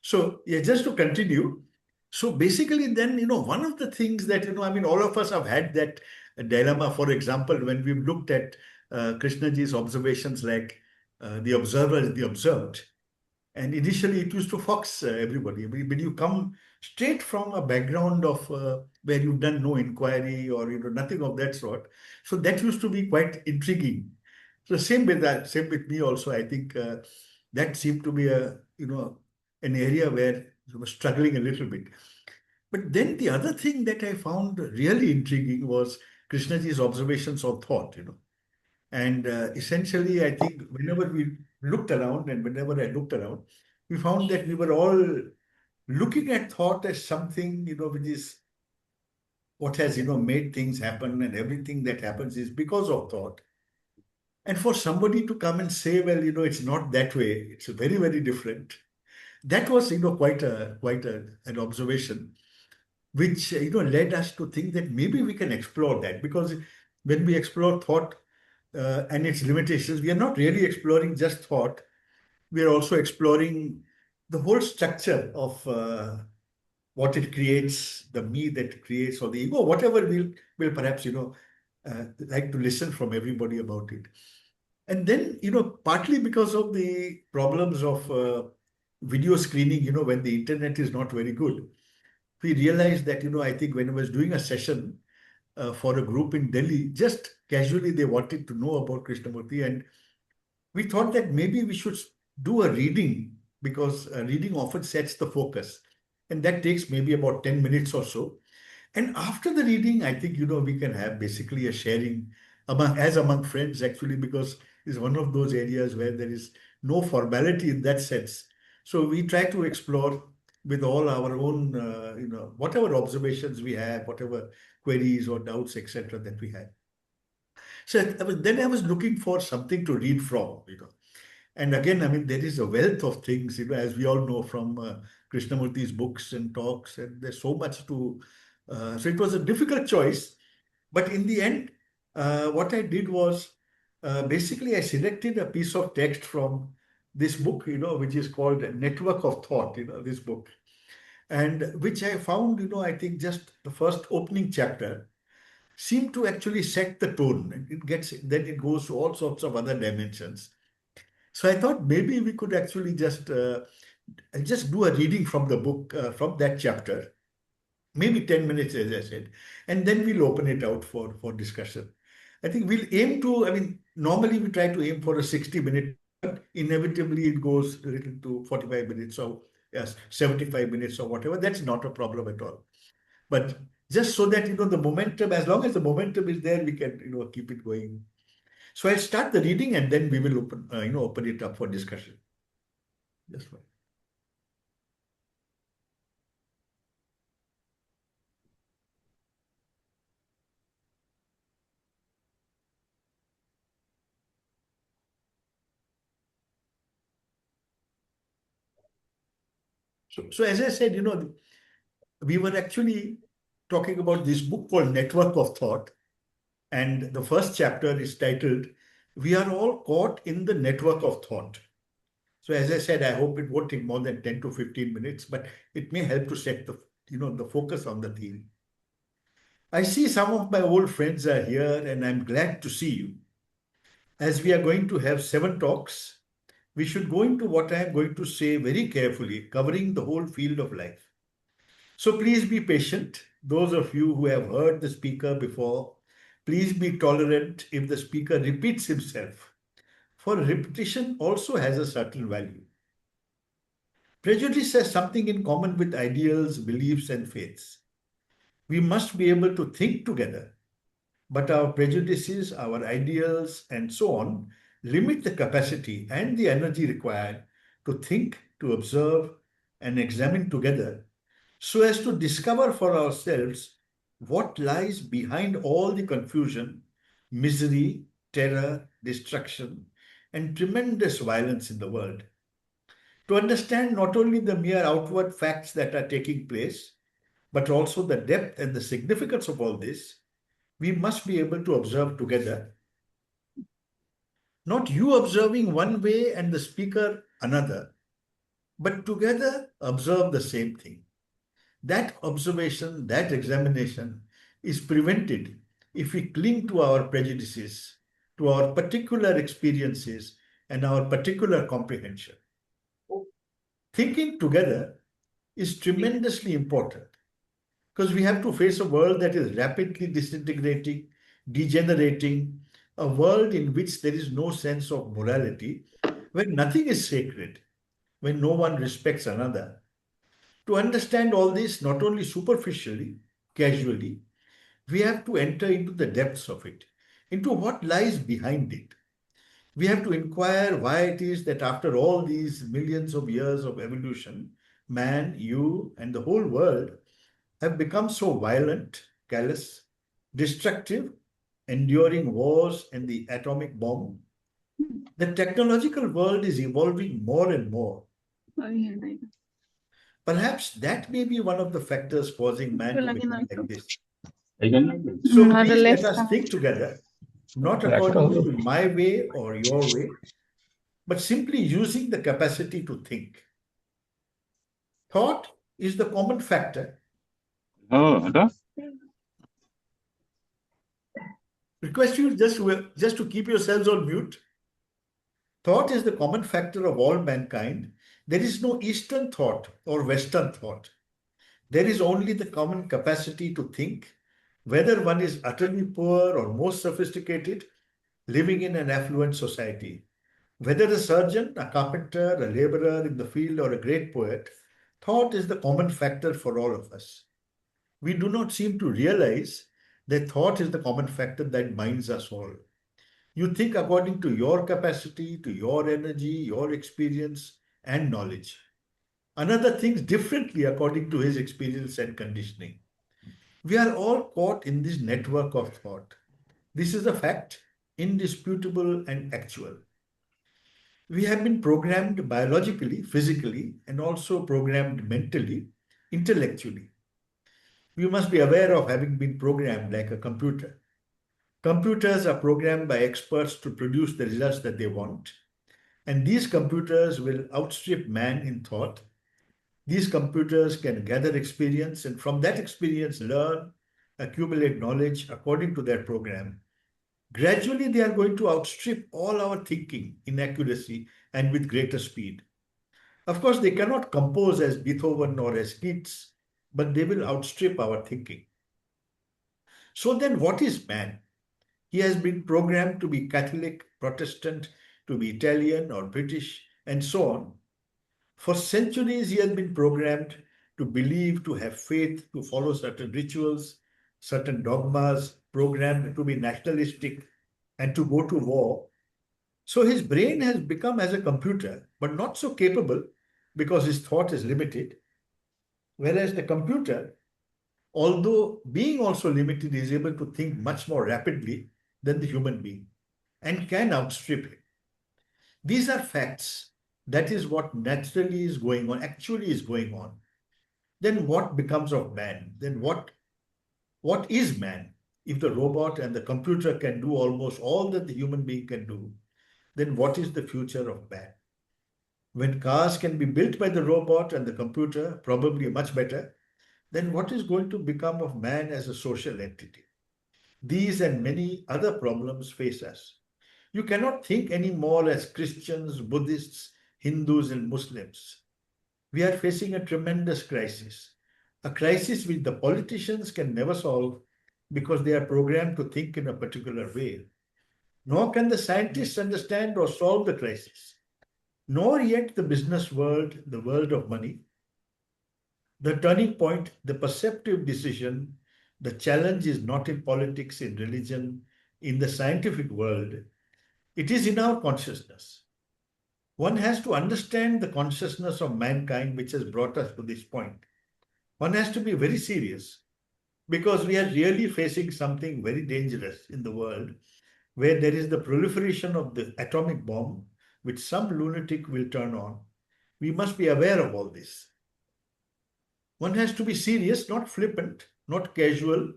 So yeah, just to continue. So basically, then, one of the things that, I mean, all of us have had that dilemma. For example, when we've looked at Krishnaji's observations, like the observer is the observed. And initially, it used to fox everybody. When you come straight from a background of where you've done no inquiry or nothing of that sort, so that used to be quite intriguing. So same with that, same with me also. I think that seemed to be an area where I was struggling a little bit. But then the other thing that I found really intriguing was Krishnaji's observations on thought. And essentially, I think whenever we looked around and whenever I looked around, we found that we were all looking at thought as something, which is what has, made things happen, and everything that happens is because of thought. And for somebody to come and say, well, it's not that way, it's very, very different. That was, an observation, which, led us to think that maybe we can explore that. Because when we explore thought and its limitations, we are not really exploring just thought. We are also exploring the whole structure of what it creates, the me that it creates, or the ego, whatever will perhaps, like to listen from everybody about it. And then, partly because of the problems of video screening, when the internet is not very good, we realized that, I think when I was doing a session for a group in Delhi, just casually they wanted to know about Krishnamurti. And we thought that maybe we should do a reading, because reading often sets the focus. And that takes maybe about 10 minutes or so. And after the reading, I think, we can have basically a sharing among friends, actually, because it's one of those areas where there is no formality in that sense. So we try to explore with all our own, whatever observations we have, whatever queries or doubts, etc., that we have. So then I was looking for something to read from. And again, I mean, there is a wealth of things, as we all know from Krishnamurti's books and talks, and there's so much to. So it was a difficult choice, but in the end, what I did was basically I selected a piece of text from this book, which is called Network of Thought, this book, and which I found, I think just the first opening chapter seemed to actually set the tone. And then it goes to all sorts of other dimensions. So I thought maybe we could actually just do a reading from the book, from that chapter, maybe 10 minutes, as I said, and then we'll open it out for discussion. I think we'll aim to, I mean, normally we try to aim for a 60-minute, but inevitably it goes a little to 45 minutes or yes, 75 minutes or whatever. That's not a problem at all. But just so that, the momentum, as long as the momentum is there, we can, keep it going. So I'll start the reading and then we will open it up for discussion. That's fine. So as I said, we were actually talking about this book called Network of Thought. And the first chapter is titled, We Are All Caught in the Network of Thought. So as I said, I hope it won't take more than 10 to 15 minutes, but it may help to set the focus on the theme. I see some of my old friends are here and I'm glad to see you. As we are going to have 7 talks, we should go into what I am going to say very carefully, covering the whole field of life. So please be patient. Those of you who have heard the speaker before, please be tolerant if the speaker repeats himself, for repetition also has a certain value. Prejudice has something in common with ideals, beliefs, and faiths. We must be able to think together, but our prejudices, our ideals, and so on limit the capacity and the energy required to think, to observe, and examine together so as to discover for ourselves what lies behind all the confusion, misery, terror, destruction, and tremendous violence in the world. To understand not only the mere outward facts that are taking place, but also the depth and the significance of all this, we must be able to observe together, not you observing one way and the speaker another, but together observe the same thing. That observation, that examination is prevented if we cling to our prejudices, to our particular experiences, and our particular comprehension. Thinking together is tremendously important because we have to face a world that is rapidly disintegrating, degenerating, a world in which there is no sense of morality, where nothing is sacred, when no one respects another. To understand all this, not only superficially, casually, we have to enter into the depths of it, into what lies behind it. We have to inquire why it is that after all these millions of years of evolution, man, you, and the whole world have become so violent, callous, destructive, enduring wars and the atomic bomb. The technological world is evolving more and more. Perhaps that may be one of the factors causing man to become like this. So please let us think together, not according to my way or your way, but simply using the capacity to think. Thought is the common factor. Request you just to keep yourselves on mute. Thought is the common factor of all mankind. There is no Eastern thought or Western thought. There is only the common capacity to think, whether one is utterly poor or most sophisticated, living in an affluent society. Whether a surgeon, a carpenter, a laborer in the field, or a great poet, thought is the common factor for all of us. We do not seem to realize that thought is the common factor that binds us all. You think according to your capacity, to your energy, your experience, and knowledge. Another thinks differently according to his experience and conditioning. We are all caught in this network of thought. This is a fact, indisputable and actual. We have been programmed biologically, physically, and also programmed mentally, intellectually. We must be aware of having been programmed like a computer. Computers are programmed by experts to produce the results that they want, and these computers will outstrip man in thought. These computers can gather experience and from that experience learn, accumulate knowledge according to their program. Gradually, they are going to outstrip all our thinking in accuracy and with greater speed. Of course, they cannot compose as Beethoven or as Keats, but they will outstrip our thinking. So then, what is man? He has been programmed to be Catholic, Protestant, to be Italian or British, and so on. For centuries, he has been programmed to believe, to have faith, to follow certain rituals, certain dogmas, programmed to be nationalistic and to go to war. So his brain has become as a computer, but not so capable because his thought is limited. Whereas the computer, although being also limited, is able to think much more rapidly than the human being and can outstrip him. These are facts. That is what naturally is going on, actually is going on. Then what becomes of man? Then what is man? If the robot and the computer can do almost all that the human being can do, then what is the future of man? When cars can be built by the robot and the computer, probably much better, then what is going to become of man as a social entity? These and many other problems face us. You cannot think anymore as Christians, Buddhists, Hindus, and Muslims. We are facing a tremendous crisis, a crisis which the politicians can never solve because they are programmed to think in a particular way. Nor can the scientists understand or solve the crisis, nor yet the business world, the world of money. The turning point, the perceptive decision, the challenge is not in politics, in religion, in the scientific world. It is in our consciousness. One has to understand the consciousness of mankind which has brought us to this point. One has to be very serious because we are really facing something very dangerous in the world where there is the proliferation of the atomic bomb which some lunatic will turn on. We must be aware of all this. One has to be serious, not flippant, not casual,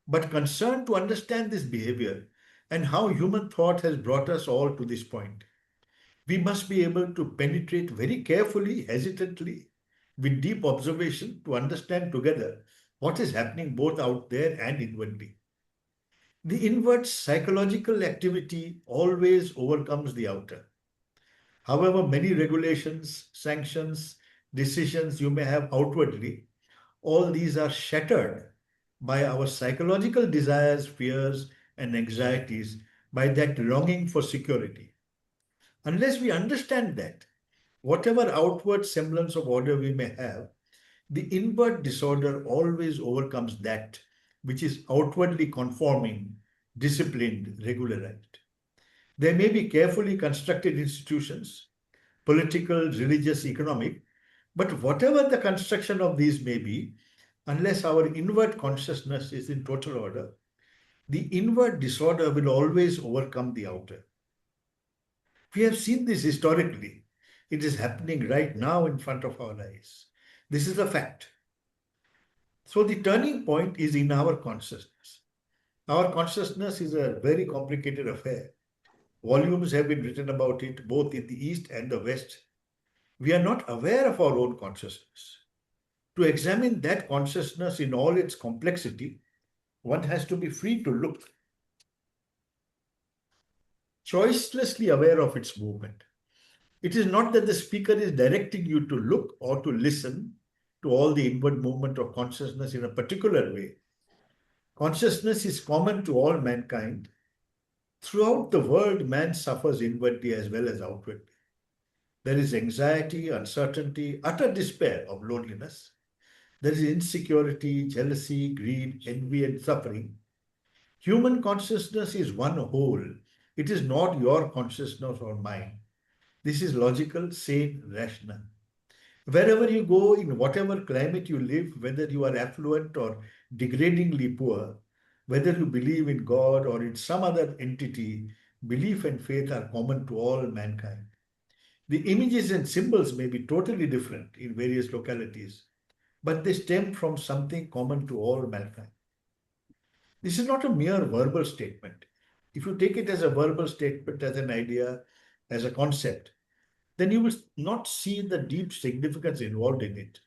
but concerned to understand this behavior and how human thought has brought us all to this point. We must be able to penetrate very carefully, hesitantly, with deep observation to understand together what is happening both out there and inwardly. The inward psychological activity always overcomes the outer. However, many regulations, sanctions, decisions you may have outwardly, all these are shattered by our psychological desires, fears, and anxieties, by that longing for security. Unless we understand that, whatever outward semblance of order we may have, the inward disorder always overcomes that which is outwardly conforming, disciplined, regularized. There may be carefully constructed institutions, political, religious, economic, but whatever the construction of these may be, unless our inward consciousness is in total order, the inward disorder will always overcome the outer. We have seen this historically. It is happening right now in front of our eyes. This is a fact. So the turning point is in our consciousness. Our consciousness is a very complicated affair. Volumes have been written about it both in the East and the West. We are not aware of our own consciousness. To examine that consciousness in all its complexity, one has to be free to look, choicelessly aware of its movement. It is not that the speaker is directing you to look or to listen to all the inward movement of consciousness in a particular way. Consciousness is common to all mankind. Throughout the world, man suffers inwardly as well as outwardly. There is anxiety, uncertainty, utter despair of loneliness. There is insecurity, jealousy, greed, envy, and suffering. Human consciousness is one whole. It is not your consciousness or mine. This is logical, sane, rational. Wherever you go, in whatever climate you live, whether you are affluent or degradingly poor, whether you believe in God or in some other entity, belief and faith are common to all mankind. The images and symbols may be totally different in various localities, but they stem from something common to all mankind. This is not a mere verbal statement. If you take it as a verbal statement, as an idea, as a concept, then you will not see the deep significance involved in it.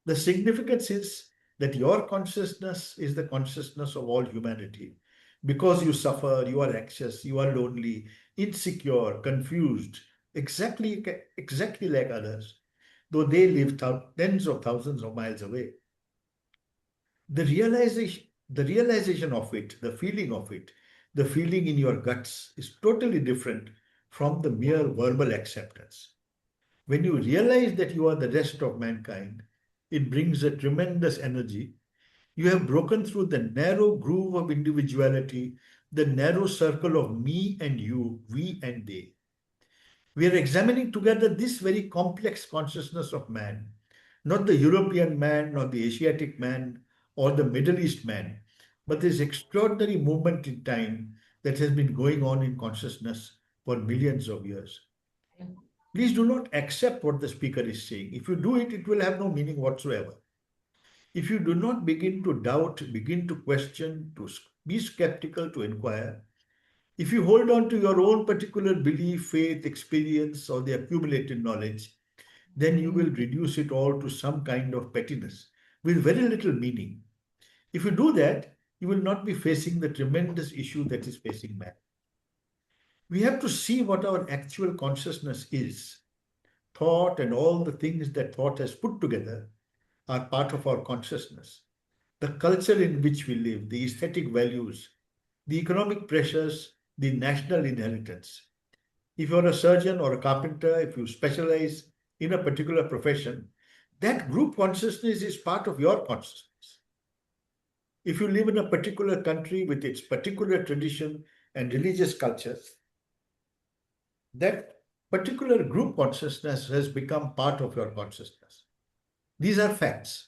The significance is that your consciousness is the consciousness of all humanity. Because you suffer, you are anxious, you are lonely, insecure, confused, exactly like others, though they live tens of thousands of miles away. The realization of it, the feeling of it, the feeling in your guts is totally different from the mere verbal acceptance. When you realize that you are the rest of mankind, it brings a tremendous energy. You have broken through the narrow groove of individuality, the narrow circle of me and you, we and they. We are examining together this very complex consciousness of man, not the European man, not the Asiatic man, or the Middle East man, but this extraordinary movement in time that has been going on in consciousness for millions of years. Please do not accept what the speaker is saying. If you do it, it will have no meaning whatsoever. If you do not begin to doubt, begin to question, to be skeptical, to inquire, if you hold on to your own particular belief, faith, experience, or the accumulated knowledge, then you will reduce it all to some kind of pettiness with very little meaning. If you do that, you will not be facing the tremendous issue that is facing man. We have to see what our actual consciousness is. Thought and all the things that thought has put together are part of our consciousness. The culture in which we live, the aesthetic values, the economic pressures, the national inheritance. If you're a surgeon or a carpenter, if you specialize in a particular profession, that group consciousness is part of your consciousness. If you live in a particular country with its particular tradition and religious cultures, that particular group consciousness has become part of your consciousness. These are facts.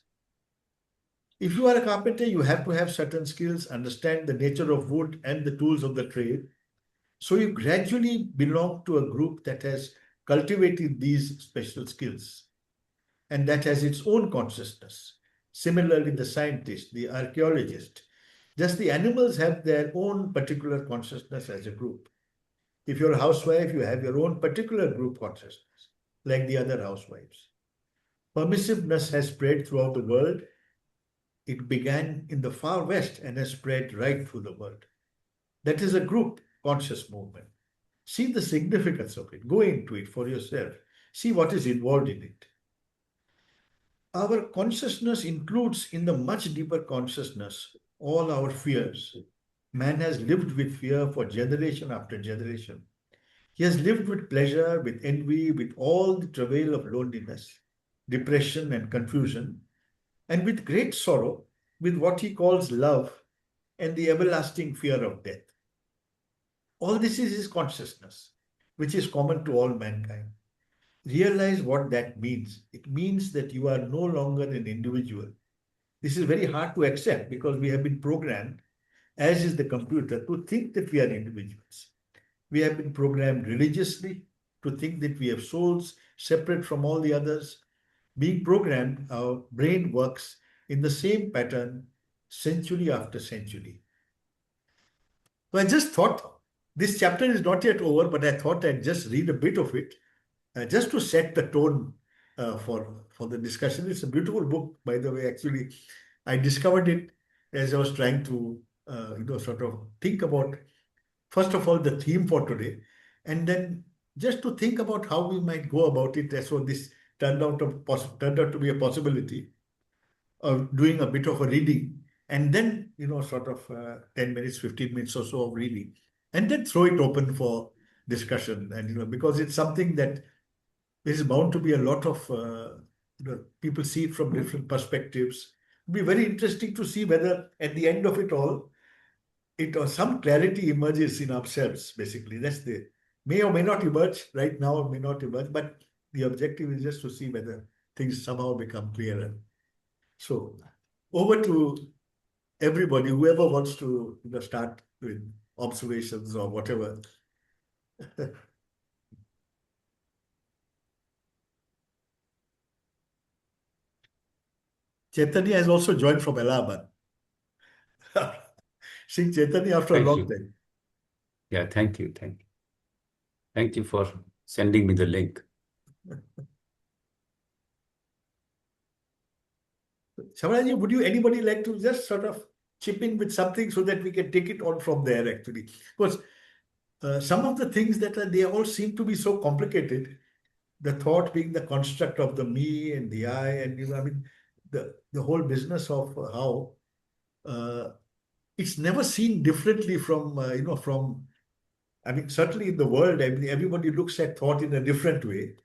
If you are a carpenter, you have to have certain skills, understand the nature of wood and the tools of the trade. So you gradually belong to a group that has cultivated these special skills and that has its own consciousness. Similarly, the scientist, the archaeologist, just the animals have their own particular consciousness as a group. If you're a housewife, you have your own particular group consciousness, like the other housewives. Permissiveness has spread throughout the world. It began in the far west and has spread right through the world. That is a group conscious movement. See the significance of it. Go into it for yourself. See what is involved in it. Our consciousness includes, in the much deeper consciousness, all our fears. Man has lived with fear for generation after generation. He has lived with pleasure, with envy, with all the travail of loneliness, depression, and confusion, and with great sorrow, with what he calls love and the everlasting fear of death. All this is his consciousness, which is common to all mankind. Realize what that means. It means that you are no longer an individual. This is very hard to accept because we have been programmed, as is the computer, to think that we are individuals. We have been programmed religiously to think that we have souls separate from all the others. Being programmed, our brain works in the same pattern century after century. So I just thought this chapter is not yet over, but I thought I'd just read a bit of it just to set the tone for the discussion. It's a beautiful book, by the way. Actually, I discovered it as I was trying to sort of think about, first of all, the theme for today, and then just to think about how we might go about it. So this turned out to be a possibility of doing a bit of a reading, and then sort of 10 minutes, 15 minutes or so of reading, and then throw it open for discussion. And because it's something that is bound to be a lot of people see it from different perspectives. It'll be very interesting to see whether at the end of it all, it or some clarity emerges in ourselves. Basically, that's the may or may not emerge right now, or may not emerge, but the objective is just to see whether things somehow become clearer. So over to everybody, whoever wants to start with observations or whatever. Chaitanya has also joined from Allahabad. Seeing Chaitanya after a Thank long you. time. Yeah, thank you. Thank you. Thank you for sending me the link. Shamalaji, would anybody like to just sort of chip in with something so that we can take it on from there, actually? Because some of the things they all seem to be so complicated. The thought being the construct of the me and the I, and I mean, the whole business of how it's never seen differently from I mean, certainly in the world, I mean, everybody looks at thought in a different way.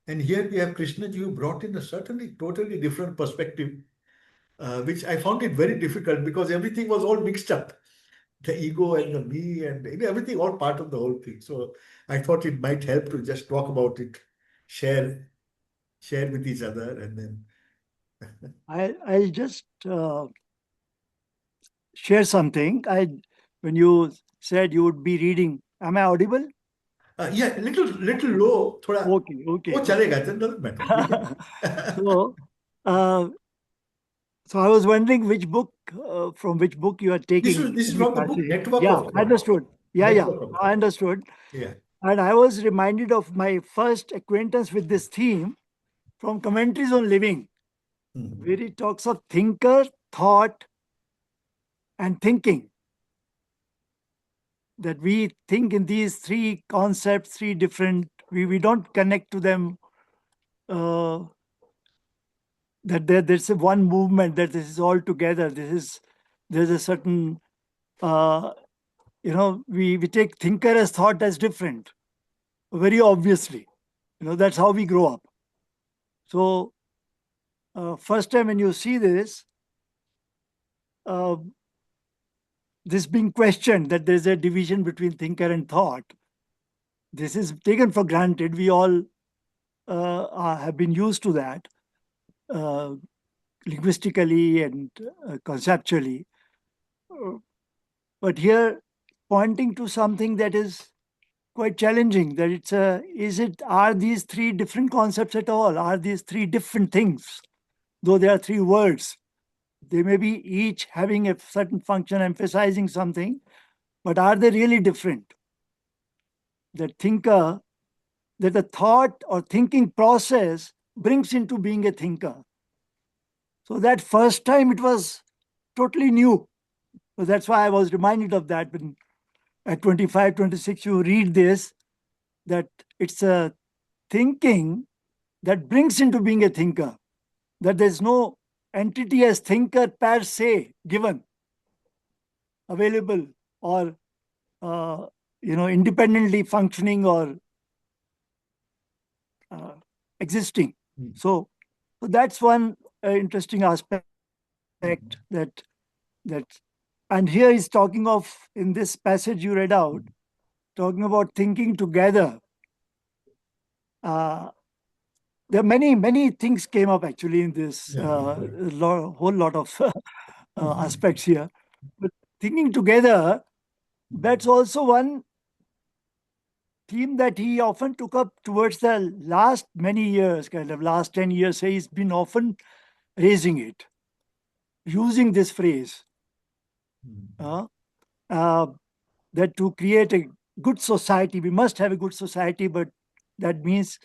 And here we have Krishnaji who brought in a certainly totally different perspective, which I found it very difficult because everything was all mixed up. The ego and the me and everything all part of the whole thing. So I thought it might help to just talk about it, share with each other, and then I'll just share something. When you said you would be reading, am I audible? yeah, little low, thoda. Okay. Oh, chalega, it doesn't matter. We can. So I was wondering which book, from which book you are taking. This is from the book Network Yeah, of Thought. I understood. Yeah, I understood. Yeah. And I was reminded of my first acquaintance with this theme from Commentaries on Living, where it talks of thinker, thought, and thinking. That we think in these three concepts, three different, we don't connect to them, that there's one movement, that this is all together. There's a certain, we take thinker as thought as different, very obviously. That's how we grow up. So first time when you see this being questioned, that there's a division between thinker and thought, this is taken for granted. We all have been used to that, linguistically and conceptually. But here, pointing to something that is quite challenging, that are these three different concepts at all? Are these three different things? Though there are three words, they may be each having a certain function, emphasizing something, but are they really different? that thinker, that the thought or thinking process brings into being a thinker. So that first time it was totally new. So that's why I was reminded of that when at 25, 26, you read this, that it's a thinking that brings into being a thinker, that there's no entity as thinker per se given, available, or independently functioning or existing. Mm. So that's one interesting aspect that and here he's talking of, in this passage you read out, talking about thinking together. There are many things came up actually in this whole lot of aspects here. But thinking together, that's also one theme that he often took up towards the last many years, kind of last 10 years. He's been often raising it, using this phrase, that to create a good society, we must have a good society, but that means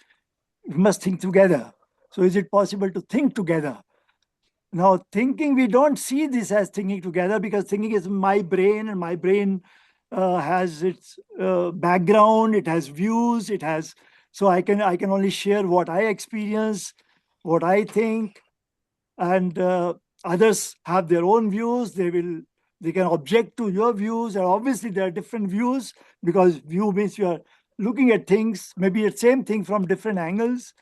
we must think together. So is it possible to think together? Now, thinking, we don't see this as thinking together, because thinking is my brain, and my brain has its background, it has views, it has. So I can only share what I experience, what I think, and others have their own views. They can object to your views, and obviously there are different views, because view means you are looking at things, maybe the same thing from different angles.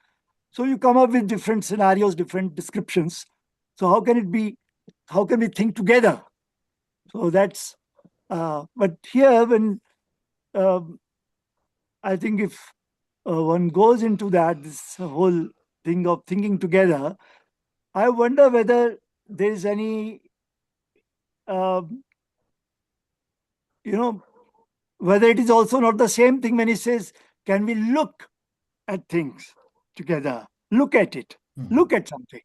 So you come up with different scenarios, different descriptions. So how can we think together? So that's, but here when I think if one goes into that, this whole thing of thinking together, I wonder whether there is any, um, whether it is also not the same thing when he says, can we look at things together? Look at it, look at something.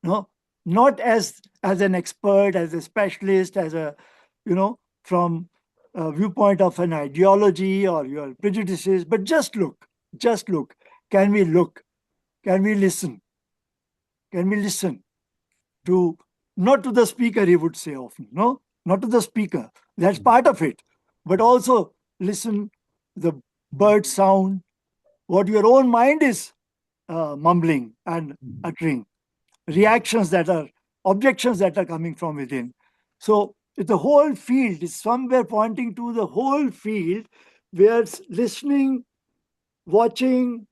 No, not as an expert, as a specialist, as a, from a viewpoint of an ideology or your prejudices, but just look, just look. Can we look? Can we listen? Can we listen to, not to the speaker, he would say often, no, not to the speaker. That's part of it, but also listen the bird sound, what your own mind is mumbling and uttering, reactions that are, objections that are coming from within. So the whole field is somewhere pointing to the whole field, where listening, watching,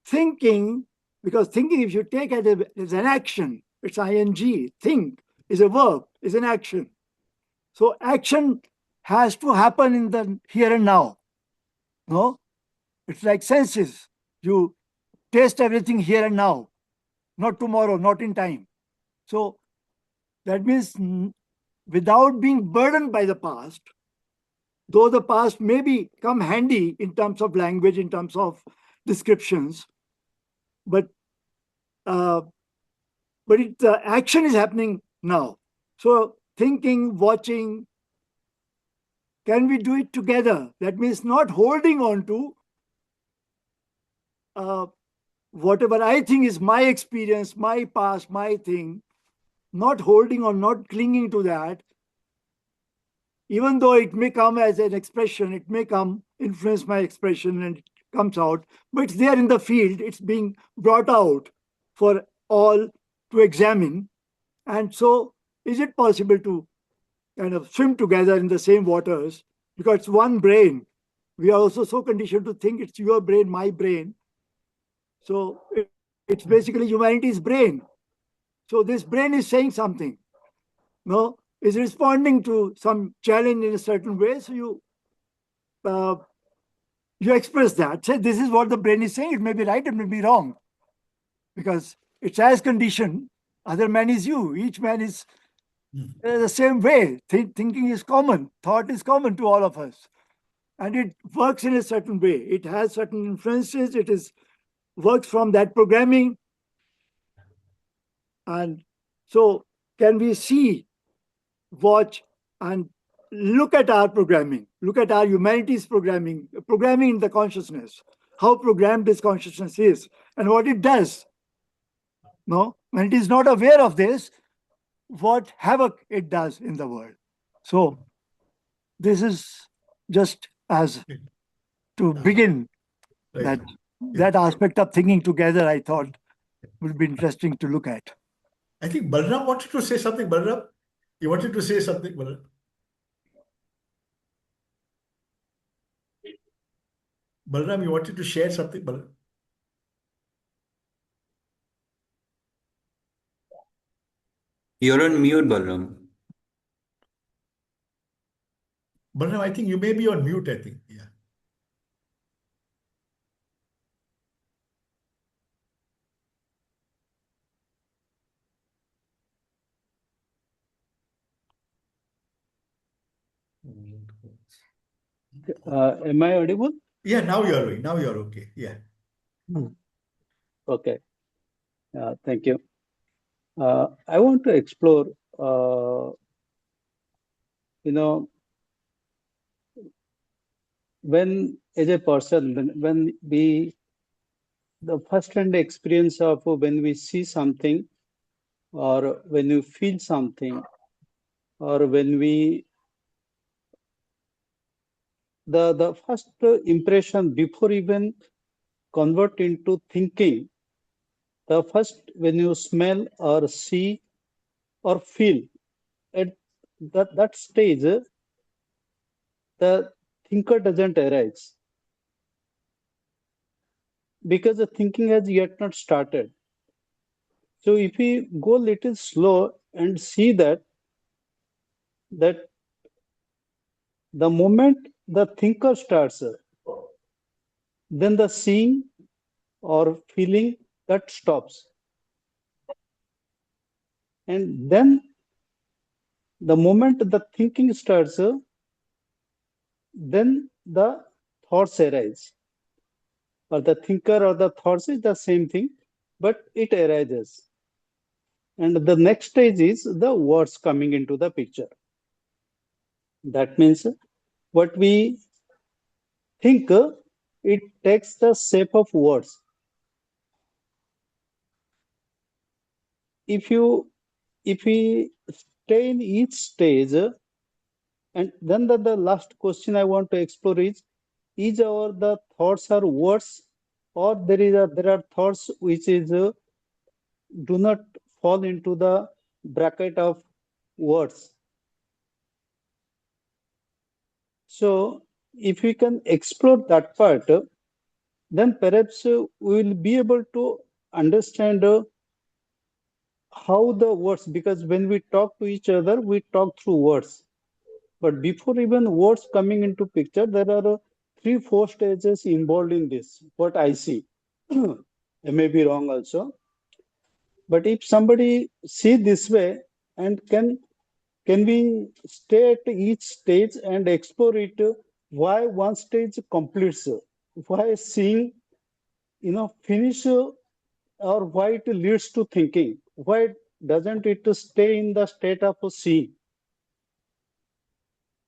thinking, because thinking, if you take it as an action, it's ing. Think is a verb, is an action. So action has to happen in the here and now. No, it's like senses. You taste everything here and now, not tomorrow, not in time. So that means without being burdened by the past, though the past may come handy in terms of language, in terms of descriptions, but the action is happening now. So thinking, watching, can we do it together? That means not holding on to whatever I think is my experience, my past, my thing, not holding on, not clinging to that, even though it may come as an expression, it may come influence my expression and it comes out, but it's there in the field, it's being brought out for all to examine. And so is it possible to kind of swim together in the same waters? Because it's one brain. We are also so conditioned to think it's your brain, my brain. So it's basically humanity's brain. So this brain is saying something, no, is responding to some challenge in a certain way. So you express that. Say, this is what the brain is saying. It may be right, it may be wrong, because it's as conditioned. Other man is you. Each man is the same way. Thinking is common. Thought is common to all of us, and it works in a certain way. It has certain influences. It works from that programming, and so can we see, watch, and look at our programming, look at our humanities programming in the consciousness, how programmed this consciousness is and what it does. No, when it is not aware of this, what havoc it does in the world. So this is just as to begin Right. that aspect of thinking together, I thought would be interesting to look at. I think Balram wanted to say something. Balram, you wanted to say something, Balram? Balram, you wanted to share something, Balram? You're on mute, Balram. Balram, I think you may be on mute, I think. Yeah. Am I audible? Yeah, now you're okay. Yeah. Okay. Thank you. I want to explore, when as a person, when we, the first-hand experience of when we see something, or when you feel something, or when we, the first impression before even convert into thinking, the first when you smell or see or feel, at that stage, the thinker doesn't arise because the thinking has yet not started. So if we go little slow and see that the moment the thinker starts, then the seeing or feeling that stops. And then the moment the thinking starts, then the thoughts arise. Or the thinker or the thoughts is the same thing, but it arises. And the next stage is the words coming into the picture. That means what we think, it takes the shape of words. If we stay in each stage, and then the last question I want to explore is our the thoughts are words, or there are thoughts which is do not fall into the bracket of words. So if we can explore that part, then perhaps we will be able to understand how the words, because when we talk to each other, we talk through words. But before even words coming into picture, there are 3-4 stages involved in this, what I see. I may be wrong also. But if somebody see this way, and can we stay at each stage and explore it, why one stage completes, why seeing, finish, or why it leads to thinking, why doesn't it stay in the state of seeing,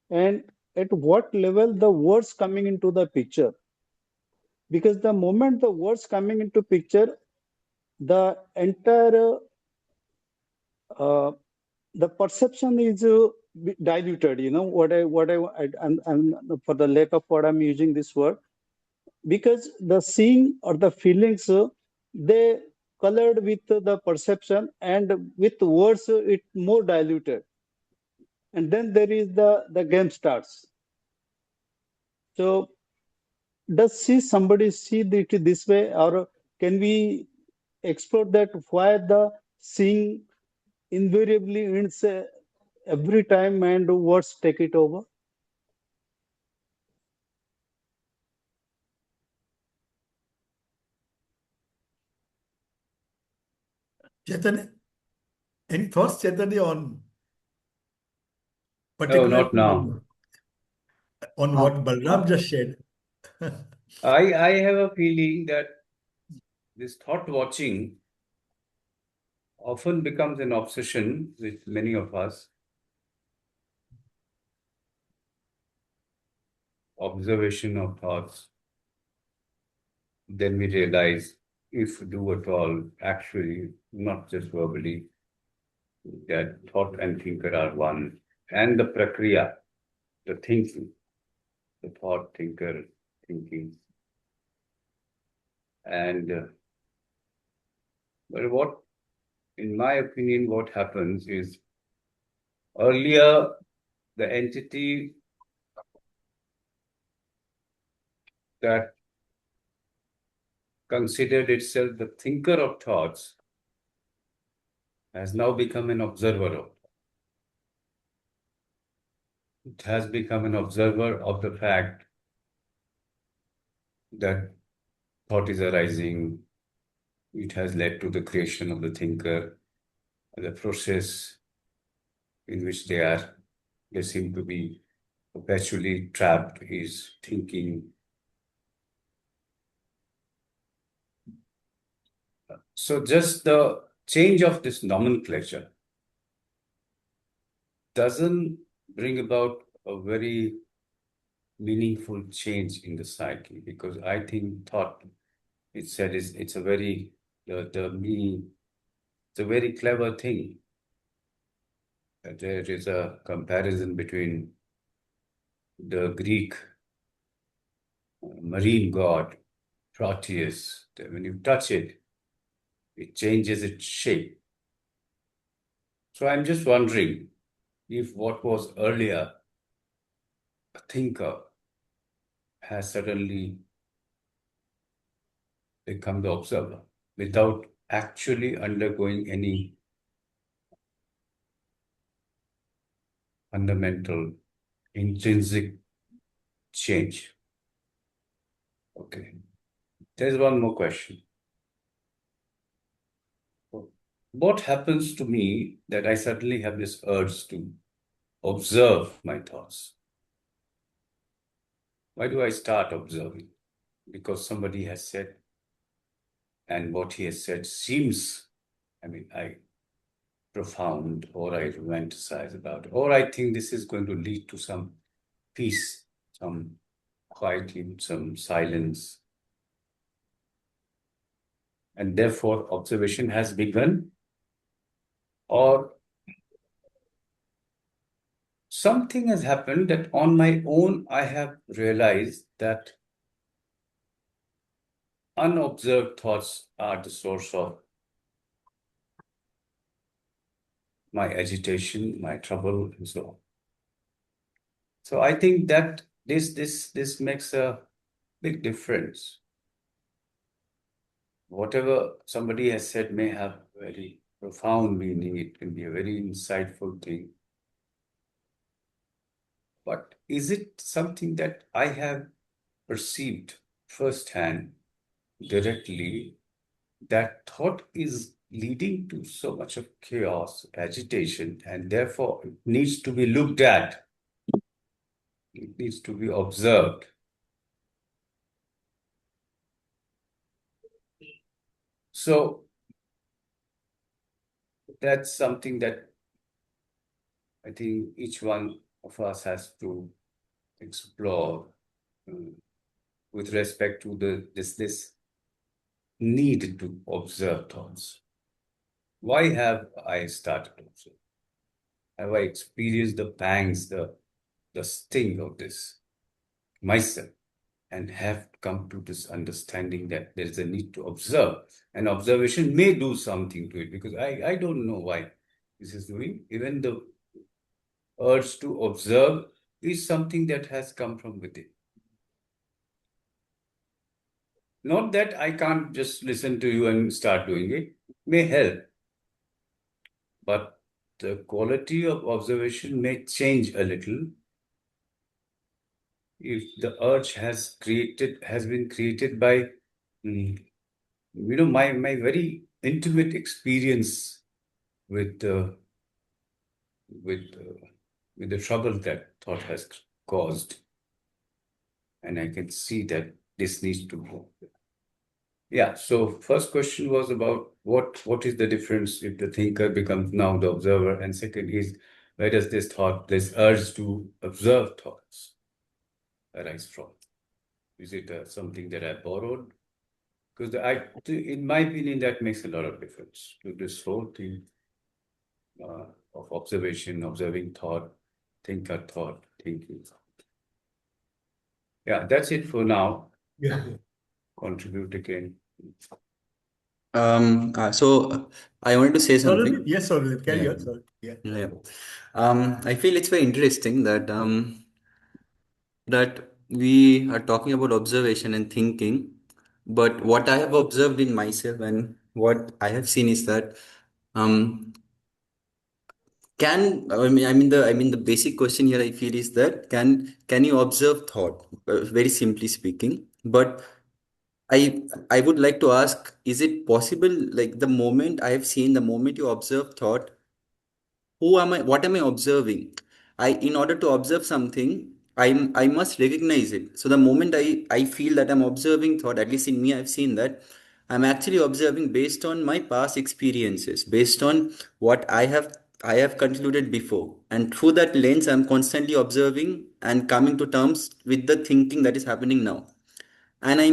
and at what level the words coming into the picture. Because the moment the words coming into picture, the entire the perception is diluted. I'm for the lack of what I'm using this word, because the seeing or the feelings, they colored with the perception, and with words it more diluted, and then there is the game starts. So does somebody see it this way, or can we explore that why the seeing invariably ends every time and words take it over? Chaitanya, any thoughts, Chaitanya, on No, particularly not now. on what Balram just shared? I have a feeling that this thought watching often becomes an obsession with many of us. observation of thoughts, then we realize, if we do at all, actually, not just verbally, that thought and thinker are one, and the prakriya, the thinking, the thought, thinker, thinking. And but what, in my opinion, what happens is, earlier the entity that considered itself the thinker of thoughts has now become an observer of. It has become an observer of the fact that thought is arising. It has led to the creation of the thinker, the process in which they seem to be perpetually trapped is thinking. So just the change of this nomenclature doesn't bring about a very meaningful change in the psyche, because I think thought itself it's a very the meaning, it's a very clever thing. There is a comparison between the Greek marine god Proteus. When you touch it, it changes its shape. So I'm just wondering if what was earlier a thinker has suddenly become the observer without actually undergoing any fundamental intrinsic change. Okay. There's one more question. What happens to me that I suddenly have this urge to observe my thoughts? Why do I start observing? Because somebody has said, and what he has said seems, I profound, or I romanticize about it, or I think this is going to lead to some peace, some quietude, some silence. And therefore, observation has begun, or something has happened that on my own I have realized that unobserved thoughts are the source of my agitation, my trouble, and so on. So I think that this makes a big difference. Whatever somebody has said may have very profound meaning. It can be a very insightful thing. But is it something that I have perceived firsthand, directly, that thought is leading to so much of chaos, agitation, and therefore it needs to be looked at. It needs to be observed. So that's something that I think each one of us has to explore with respect to this need to observe thoughts. Why have I started observing? Have I experienced the pangs, the sting of this myself, and have come to this understanding that there is a need to observe, and observation may do something to it, because I don't know why this is doing. Even the urge to observe is something that has come from within. Not that I can't just listen to you and start doing it. It may help, but the quality of observation may change a little if the urge has been created by my very intimate experience with the trouble that thought has caused, and I can see that this needs to go. Yeah. So first question was about what is the difference if the thinker becomes now the observer, and second is, where does this urge to observe thoughts? arise from? Is it something that I borrowed? Because in my opinion, that makes a lot of difference to this whole thing of observation, observing thought, thinker thought, thinking. Yeah, that's it for now. Yeah. Contribute again. I wanted to say something. Yes, sorry, carry Yeah. on. Sorry. Yeah. Yeah. I feel it's very interesting that we are talking about observation and thinking, but what I have observed in myself and what I have seen is that um, the basic question here I feel is that can you observe thought, very simply speaking, but I would like to ask, is it possible, like the moment I have seen, the moment you observe thought, what am I observing? In order to observe something, I must recognize it. So the moment I feel that I'm observing thought, at least in me I've seen that I'm actually observing based on my past experiences, based on what I have concluded before, and through that lens I'm constantly observing and coming to terms with the thinking that is happening now. And I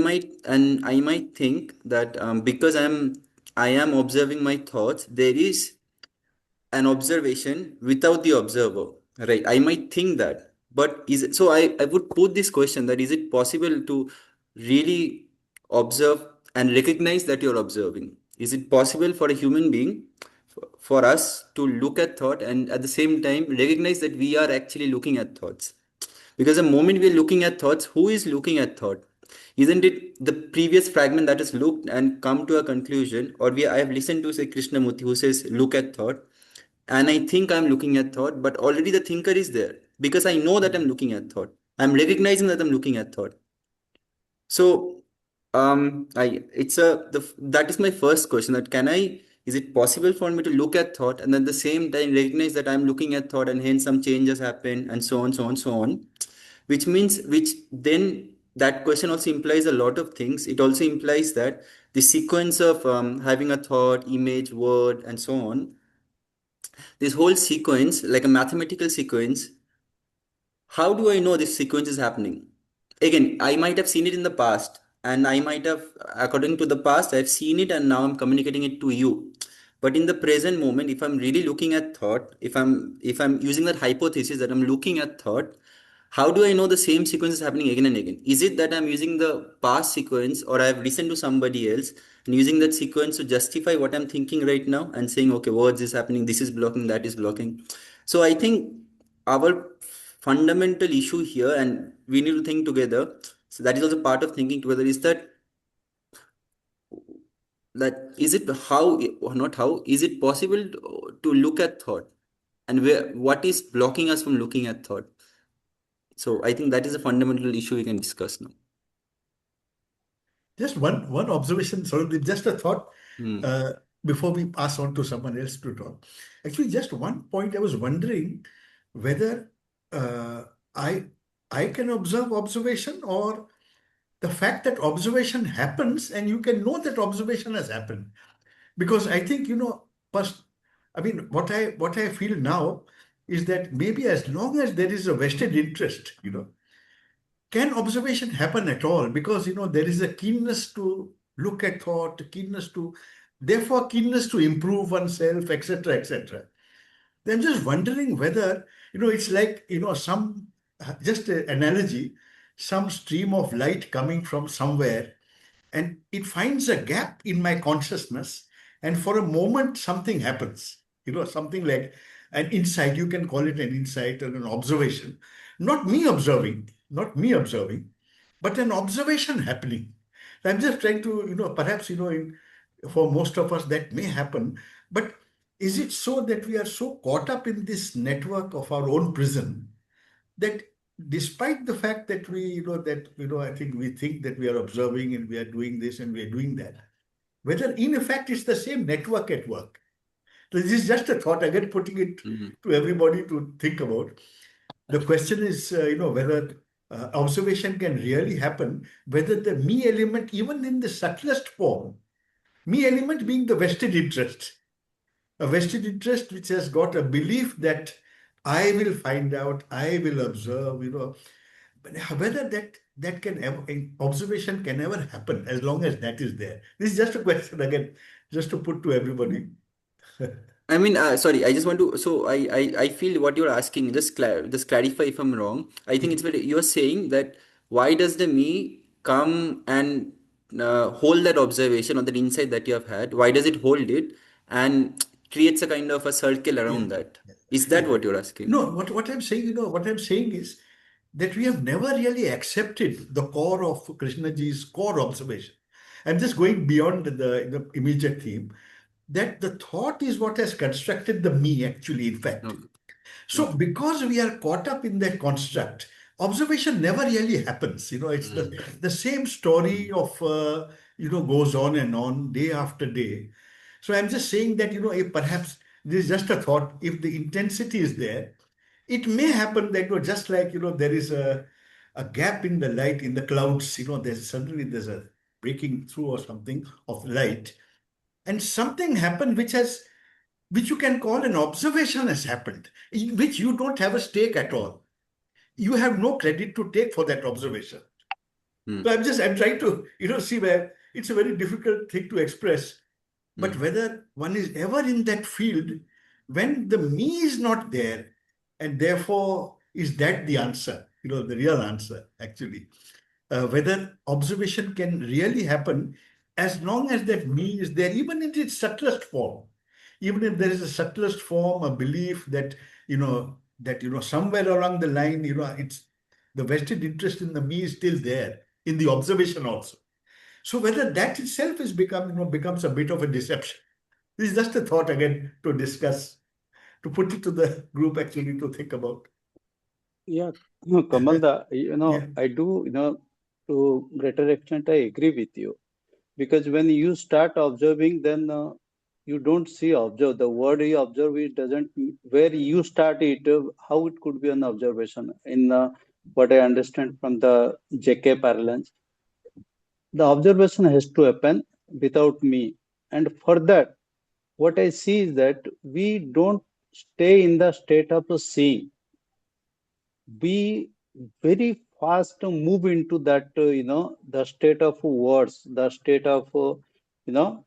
might think that because I am observing my thoughts, there is an observation without the observer, right? I might think that, but I would put this question, that is it possible to really observe and recognize that you're observing? Is it possible for a human being, for us to look at thought and at the same time recognize that we are actually looking at thoughts? Because the moment we are looking at thoughts, who is looking at thought? Isn't it the previous fragment that has looked and come to a conclusion? Or I have listened to, say, Krishnamurti, who says, look at thought. And I think I'm looking at thought, but already the thinker is there because I know that I'm looking at thought. I'm recognizing that I'm looking at thought. So, that is my first question, that is it possible for me to look at thought and at the same time recognize that I'm looking at thought and hence some changes happen and so on, so on, so on, which then that question also implies a lot of things. It also implies that the sequence of having a thought, image, word, and so on, this whole sequence, like a mathematical sequence, how do I know this sequence is happening? Again, I might have seen it in the past, and I might have, according to the past, I've seen it, and now I'm communicating it to you. But in the present moment, if I'm really looking at thought, if I'm using that hypothesis that I'm looking at thought, how do I know the same sequence is happening again and again? Is it that I'm using the past sequence, or I've listened to somebody else and using that sequence to justify what I'm thinking right now and saying, okay, words is happening, this is blocking, that is blocking. So I think our fundamental issue here, and we need to think together, so that is also part of thinking together, is that is it how, or not how, is it possible to look at thought, and what is blocking us from looking at thought? So I think that is a fundamental issue we can discuss now. Just one observation, sorry, just a thought Hmm. before we pass on to someone else to talk. Actually, just one point. I was wondering whether uh, I I can observe observation, or the fact that observation happens and you can know that observation has happened. Because I think, first, I mean, what I feel now is that maybe as long as there is a vested interest, can observation happen at all? Because, there is a keenness to look at thought, therefore keenness to improve oneself, etc., etc. I'm just wondering whether, it's like, just an analogy, some stream of light coming from somewhere, and it finds a gap in my consciousness, and for a moment something happens, something like an insight. You can call it an insight or an observation, not me observing, but an observation happening. I'm just trying to, perhaps, for most of us that may happen, but is it so that we are so caught up in this network of our own prison that despite the fact that I think we think that we are observing and we are doing this and we are doing that, whether in effect it's the same network at work? So this is just a thought, again, putting it Mhm. to everybody to think about. The question is, whether observation can really happen, whether the me element, even in the subtlest form, me element being the vested interest, a vested interest which has got a belief that I will find out, I will observe, But whether that can ever, observation can ever happen as long as that is there. This is just a question again, just to put to everybody. I mean, sorry, I just want to. So I feel what you're asking. Just clarify if I'm wrong. I think it's very. You're saying that why does the me come and hold that observation or that insight that you have had? Why does it hold it and creates a kind of a circle Yeah. around that? Yeah. Is Yeah. that what you're asking? No, what I'm saying, what I'm saying is that we have never really accepted the core of Krishnaji's core observation. I'm just going beyond the immediate theme, that the thought is what has constructed the me, actually, in fact. Okay. So, Okay. because we are caught up in that construct, observation never really happens. It's the same story of, goes on and on day after day. So, I'm just saying that, if perhaps this is just a thought, if the intensity is there, it may happen that, just like, there is a gap in the light in the clouds, there's a breaking through or something of light, and something happened which you can call an observation has happened, in which you don't have a stake at all. You have no credit to take for that observation. Hmm. So I'm trying to, see where it's a very difficult thing to express. But whether one is ever in that field when the me is not there, and therefore is that the answer, the real answer, actually. Whether observation can really happen as long as that me is there, even in its subtlest form. Even if there is a subtlest form, a belief that, somewhere along the line, it's the vested interest in the me is still there in the observation also. So whether that itself is becomes a bit of a deception. This is just a thought again to discuss, to put it to the group actually to think about. Yeah, no, Kamalda, Yeah. I do, to greater extent, I agree with you. Because when you start observing, then you don't see observe. The word you observe, it doesn't, where you start it, how it could be an observation. In what I understand from the JK parlance, the observation has to happen without me. And for that, what I see is that we don't stay in the state of seeing. We very fast move into that, the state of words, the state of, you know,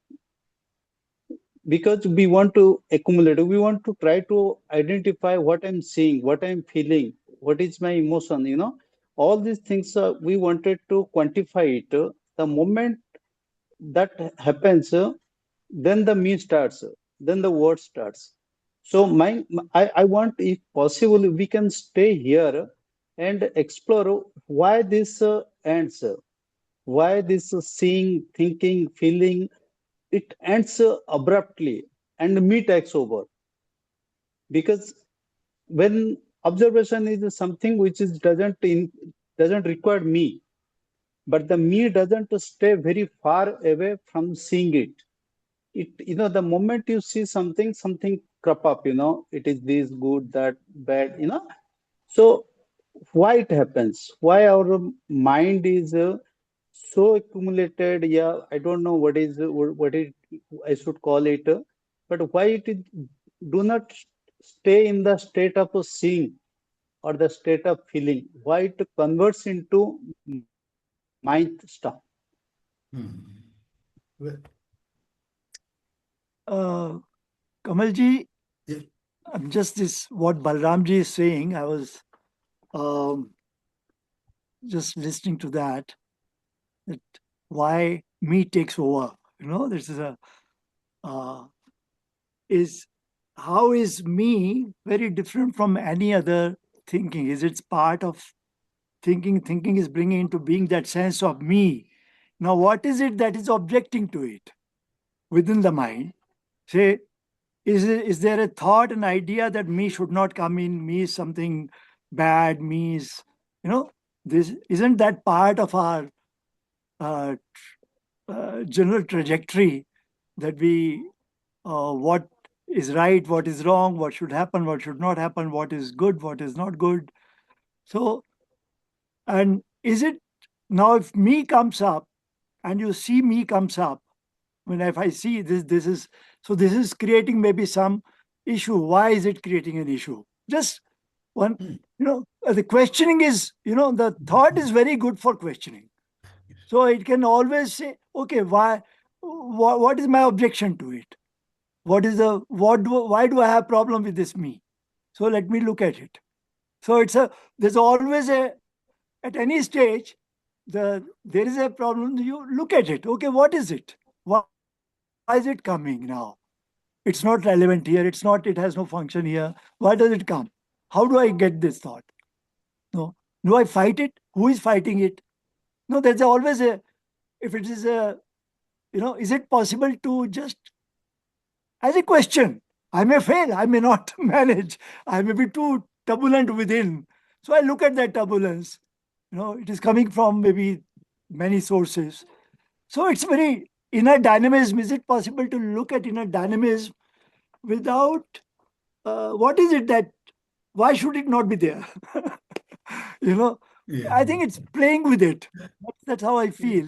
because we want to accumulate, we want to try to identify what I'm seeing, what I'm feeling, what is my emotion, all these things we wanted to quantify it. The moment that happens, then the me starts, then the word starts. So I want, if possible, we can stay here and explore why this ends, why this seeing, thinking, feeling, it ends abruptly and me takes over. Because when observation is something which is doesn't require me, but the me doesn't stay very far away from seeing it. It, the moment you see something crop up, it is this good, that bad, so why it happens, why our mind is so accumulated. Yeah, I don't know what it I should call it, but why it is, do not stay in the state of seeing or the state of feeling, why it converts into mind stuff. Well, Kamalji, yeah. just this what Balramji is saying, I was um, just listening to that why me takes over. This is uh, is how is me very different from any other thinking? Is it's part of thinking? Thinking is bringing into being that sense of me. Now, what is it that is objecting to it within the mind? Say, is there a thought, an idea that me should not come in? Me is something bad. Me is, this isn't that part of our uh, general trajectory that we what is right, what is wrong, what should happen, what should not happen, what is good, what is not good. So, and is it now if me comes up and you see me comes up, when if I see this is so this is creating maybe some issue. Why is it creating an issue? Just One, the questioning is, the thought is very good for questioning. So it can always say, okay, what is my objection to it? Why do I have problem with this me? So let me look at it. So there's always at any stage, there is a problem. You look at it. Okay, what is it? Why is it coming now? It's not relevant here. It has no function here. Why does it come? How do I get this thought? No. Do I fight it? Who is fighting it? No, there's always if it is is it possible to just, as a question, I may fail, I may not manage, I may be too turbulent within. So I look at that turbulence. It is coming from maybe many sources. So it's very inner dynamism. Is it possible to look at inner dynamism without what is it that, why should it not be there? I think it's playing with it. That's how I feel.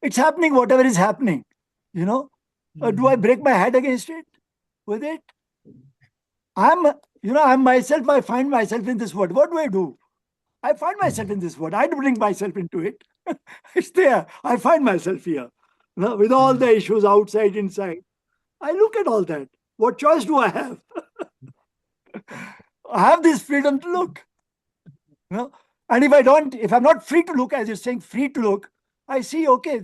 It's happening, whatever is happening. Do I break my head against it with it? I'm myself. I find myself in this word. What do I do? I find myself in this word. I don't bring myself into it. It's there. I find myself here. With all the issues outside, inside. I look at all that. What choice do I have? I have this freedom to look. And if I'm not free to look, as you're saying, free to look, I see, okay,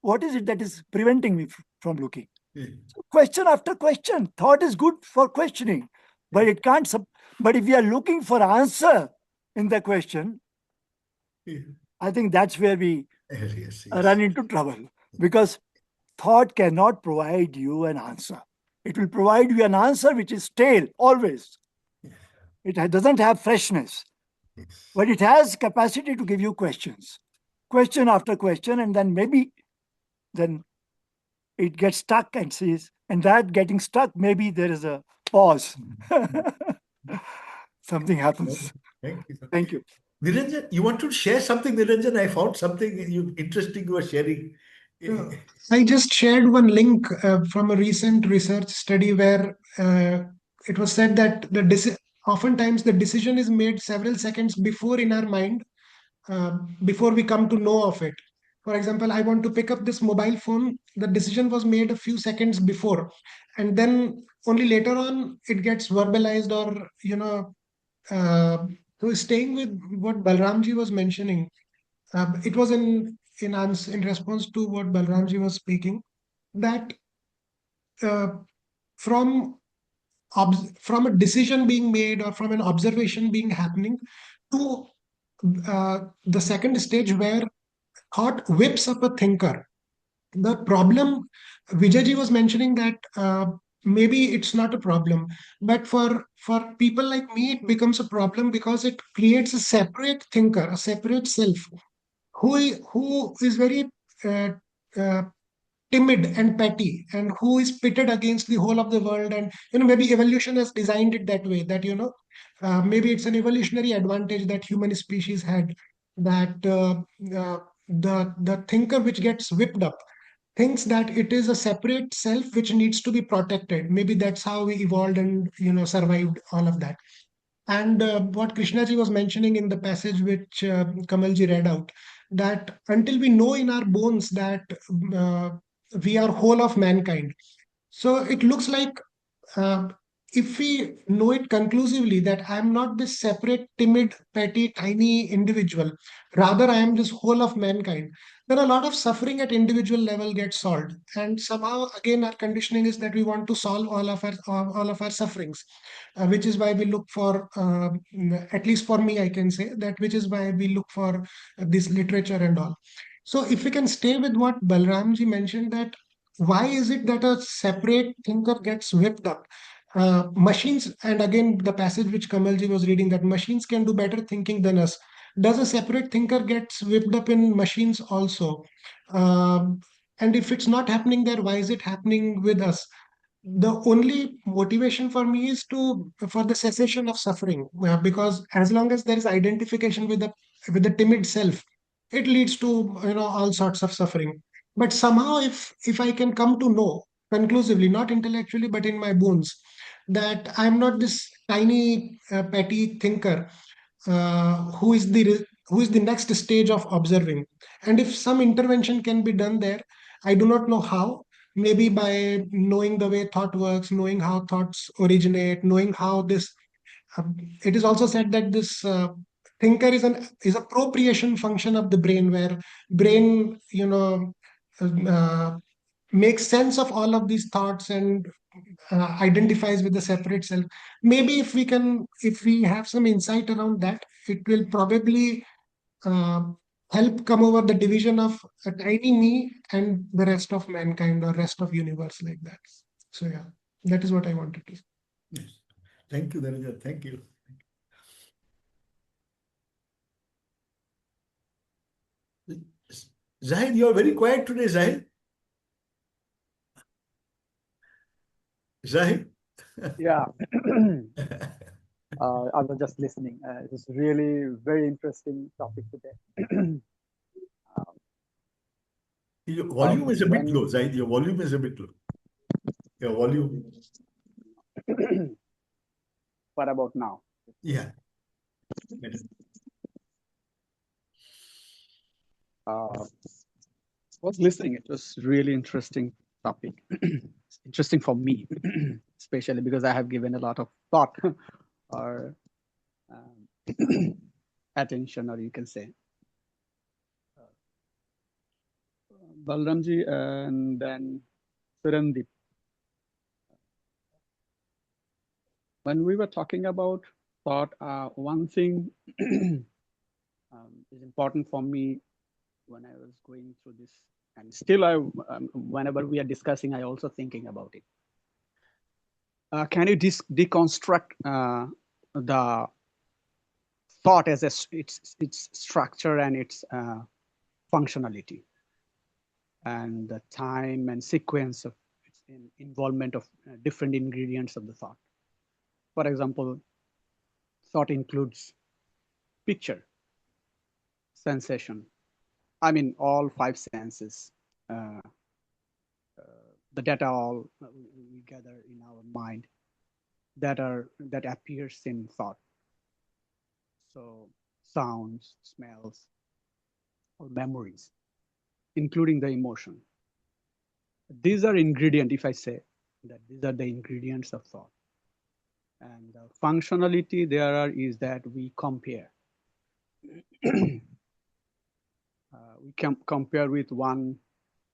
what is it that is preventing me from looking? So question after question. Thought is good for questioning, but it can't. But if we are looking for answer in the question, I think that's where we run into trouble, because thought cannot provide you an answer. It will provide you an answer which is stale always. It doesn't have freshness, but it has capacity to give you questions, question after question, and then maybe then it gets stuck and says, and that getting stuck, maybe there is a pause. Something happens. Thank you. Thank you. Niranjan, you want to share something, Niranjan? I found something interesting you were sharing. I just shared one link from a recent research study where it was said that oftentimes the decision is made several seconds before in our mind, before we come to know of it. For example, I want to pick up this mobile phone. The decision was made a few seconds before, and then only later on it gets verbalized, or so staying with what Balramji was mentioning, it was in response to what Balramji was speaking, that uh, from from a decision being made or from an observation being happening to the second stage where thought whips up a thinker. The problem, Vijayji was mentioning that maybe it's not a problem, but for people like me, it becomes a problem because it creates a separate thinker, a separate self, who is very uh, uh, timid and petty, and who is pitted against the whole of the world. And maybe evolution has designed it that way, that maybe it's an evolutionary advantage that human species had, that the thinker which gets whipped up thinks that it is a separate self which needs to be protected. Maybe that's how we evolved and survived all of that. And what Krishnaji was mentioning in the passage which Kamalji read out, that until we know in our bones that uh, we are whole of mankind. So it looks like uh, if we know it conclusively that I am not this separate, timid, petty, tiny individual, rather I am this whole of mankind, then a lot of suffering at individual level gets solved. And somehow, again, our conditioning is that we want to solve all of our sufferings, which is why we look for, at least for me, I can say that, which is why we look for this literature and all. So if we can stay with what Balramji mentioned, that why is it that a separate thinker gets whipped up? Machines, and again, the passage which Kamalji was reading, that machines can do better thinking than us. Does a separate thinker gets whipped up in machines also? And if it's not happening there, why is it happening with us? The only motivation for me is for the cessation of suffering, because as long as there is identification with the timid self, it leads to all sorts of suffering. But somehow, if I can come to know conclusively, not intellectually but in my bones, that I'm not this tiny petty thinker who is the next stage of observing. And if some intervention can be done there, I do not know how. Maybe by knowing the way thought works, knowing how thoughts originate, knowing how this. It is also said that this thinker is a propriation function of the brain, where brain makes sense of all of these thoughts and identifies with the separate self. Maybe if we have some insight around that, it will probably uh, help come over the division of a tiny me and the rest of mankind or rest of universe, like that. So yeah, that is what I wanted to say. Yes. Thank you, Dhananjay. Thank you. Zahid, you're very quiet today, Zahid. Zahid? Yeah, I was just listening. It was really very interesting topic today. Your volume is a bit When low, Zahid. Your volume is a bit low. Your volume. what about now? Yeah. Was listening. It was really interesting topic. Interesting for me, especially because I have given a lot of thought or attention, or you can say. Balramji and then Surandip. When we were talking about thought, one thing is important for me when I was going through this, and still whenever we are discussing, I also thinking about it. Can you deconstruct the thought as its structure and its functionality, and the time and sequence of its involvement of different ingredients of the thought? For example, thought includes picture, sensation. I mean, all five senses. The data all we gather in our mind that appears in thought. So sounds, smells, or memories, including the emotion. These are ingredients, if I say that these are the ingredients of thought. And the functionality there is that we compare. We can compare with one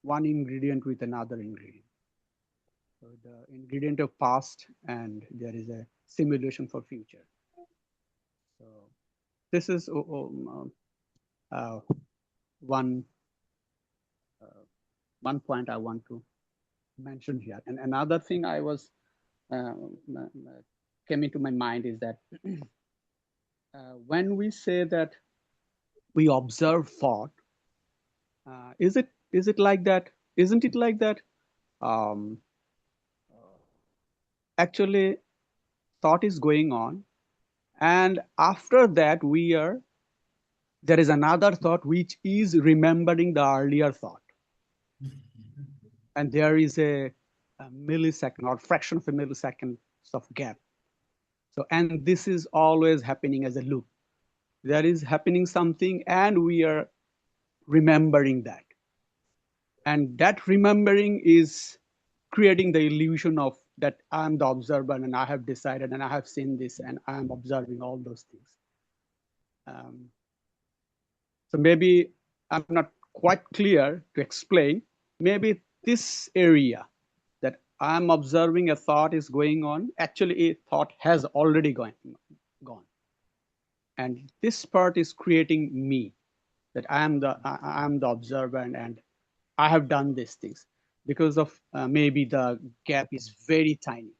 ingredient with another ingredient. So the ingredient of past, and there is a simulation for future. So this is one point I want to mention here. And another thing I was came into my mind is that when we say that we observe thought, is it like that? Isn't it like that? Actually, thought is going on, and after that there is another thought which is remembering the earlier thought, and there is a millisecond or fraction of a millisecond of gap. So, and this is always happening as a loop. There is happening something, and we are remembering that, and that remembering is creating the illusion of that I'm the observer and I have decided and I have seen this and I'm observing all those things. So maybe I'm not quite clear to explain. Maybe this area that I'm observing a thought is going on, actually a thought has already gone. And this part is creating me, that I'm the observer and I have done these things because of maybe the gap is very tiny.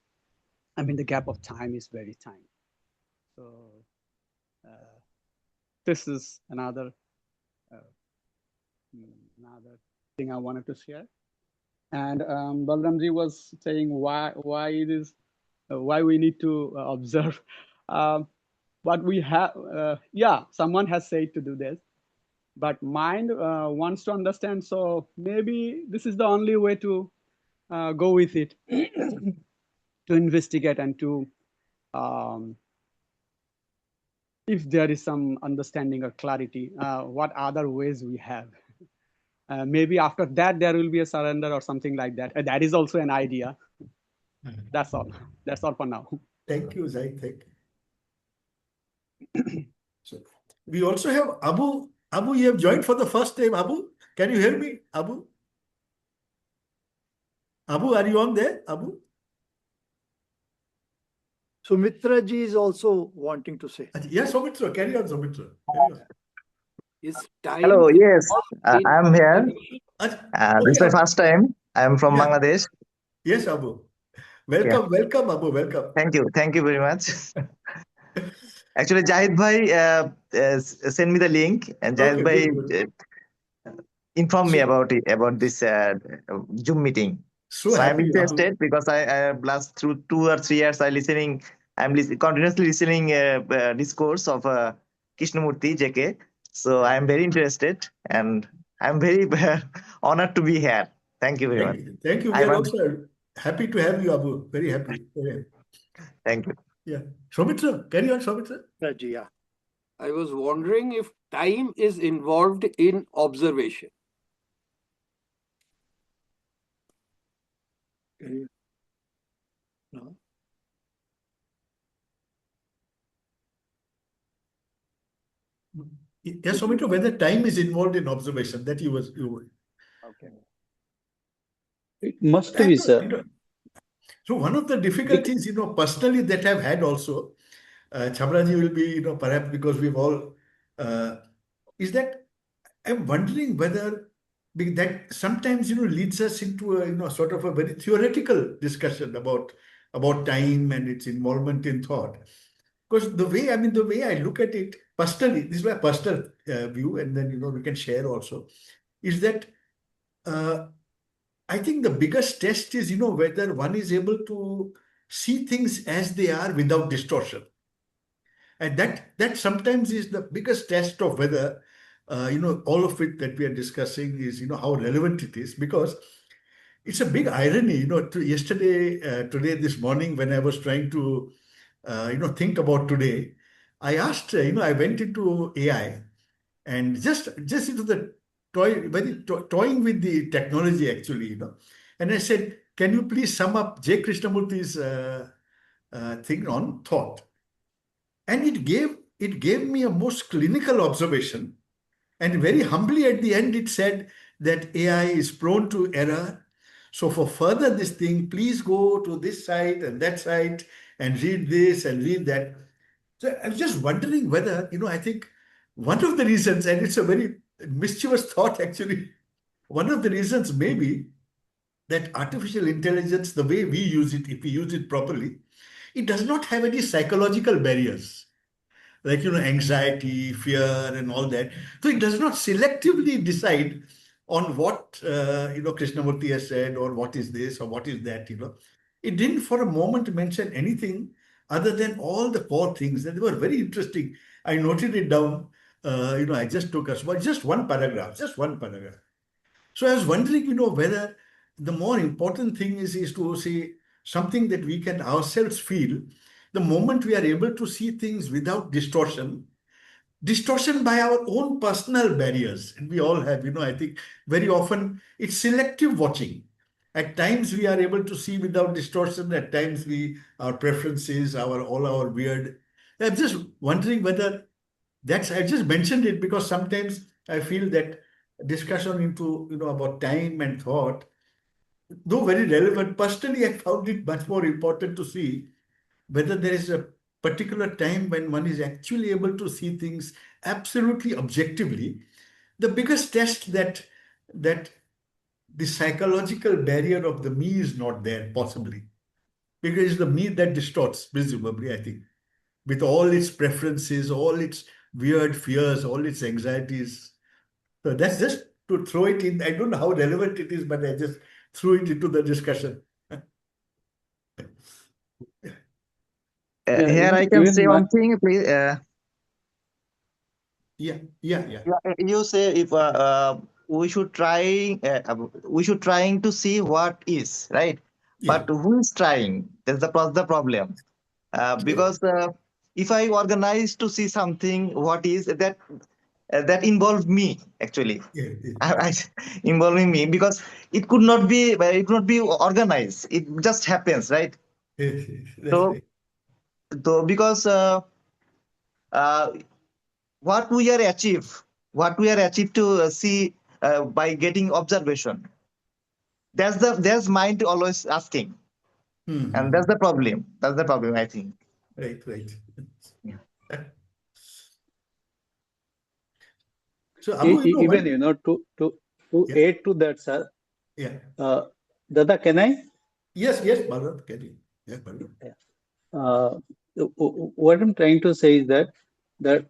I mean, the gap of time is very tiny. So this is another thing I wanted to share. And Balramji was saying why we need to observe. But we have, someone has said to do this, but mind wants to understand. So maybe this is the only way to go with it, to investigate and to if there is some understanding or clarity, what other ways we have. Maybe after that there will be a surrender or something like that. That is also an idea. That's all. That's all for now. Thank you, Zai. Thank you. So we also have Abu. Abu, you have joined for the first time. Abu, can you hear me? Abu? Abu, are you on there? Abu? Sumitra ji is also wanting to say. Yes, Sumitra. Carry on, Sumitra. Carry on. Is time Hello, yes, involved in I'm here. This is my Okay. first time. I'm from Yeah. Bangladesh. Yes, Abu. Welcome, welcome, Abu. Welcome. Thank you very much. Actually, Jahid bhai sent me the link, and Jahid Okay, bhai good, good. informed me So, about this Zoom meeting. so So I'm happy, Abu. interested because I last through 2 or 3 years I'm continuously listening discourse of Krishnamurti JK. So I'm very interested, and I'm very honored to be here. Thank you very much. Thank you. Thank you. We I are want also happy to have you, Abu. Very happy. Very happy. thank you. Yeah. Sumitra, carry on, Sumitra. Yeah. I was wondering if time is involved in observation. No. Yes, Sumitra, whether time is involved in observation, that you were. Okay. It must be, sir. So one of the difficulties, personally that I've had also, Chamraji will be, perhaps because we've all, is that I'm wondering whether that sometimes, leads us into a, sort of a very theoretical discussion about time and its involvement in thought. Because the way I look at it personally, this is my personal view, and then, we can share also, is that I think the biggest test is, whether one is able to see things as they are without distortion. And that sometimes is the biggest test of whether, all of it that we are discussing is, how relevant it is. Because it's a big irony, today, this morning, when I was trying to, think about today, I asked, I went into AI and just into the toying with the technology actually, and I said, can you please sum up J Krishnamurti's thing on thought? And it gave me a most clinical observation, and very humbly at the end it said that AI is prone to error. So for further this thing, please go to this site and that site and read this and read that. So I was just wondering whether, I think one of the reasons, and it's a very mischievous thought actually, one of the reasons may be that artificial intelligence, the way we use it, if we use it properly, it does not have any psychological barriers like, anxiety, fear, and all that. So it does not selectively decide on what, Krishnamurti has said, or what is this, or what is that, It didn't for a moment mention anything other than all the core things that were very interesting. I noted it down. I just took just one paragraph, So I was wondering, whether the more important thing is to say something that we can ourselves feel the moment we are able to see things without distortion by our own personal barriers. And we all have, I think very often it's selective watching. At times we are able to see without distortion. At times our preferences, all our weird. I'm just wondering whether I just mentioned it because sometimes I feel that discussion into, about time and thought, though very relevant, personally, I found it much more important to see whether there is a particular time when one is actually able to see things absolutely objectively. The biggest test that the psychological barrier of the me is not there, possibly. Because it's the me that distorts, presumably, I think, with all its preferences, all its weird fears, all its anxieties. So that's just to throw it in. I don't know how relevant it is, but I just threw it into the discussion. Here I can say one thing, please. Yeah. You say if we should trying to see what is right, Yeah. but who is trying? That's the problem. Because if I organize to see something, what is that that involved me actually. Yeah, Involving me, because it could not be organized. It just happens, right? yes, that's So, right. because uh, what we are achieved to see by getting observation. That's mind always asking, and Mhm. that's the problem. That's the problem, I think. Right, right. Yeah. So, Abu, Even, one, to yeah, add to that, sir, yeah. uh, Dada, can I? Yes, yes, Bharat, can you? Yeah, Bharat. Uh, what I'm trying to say is that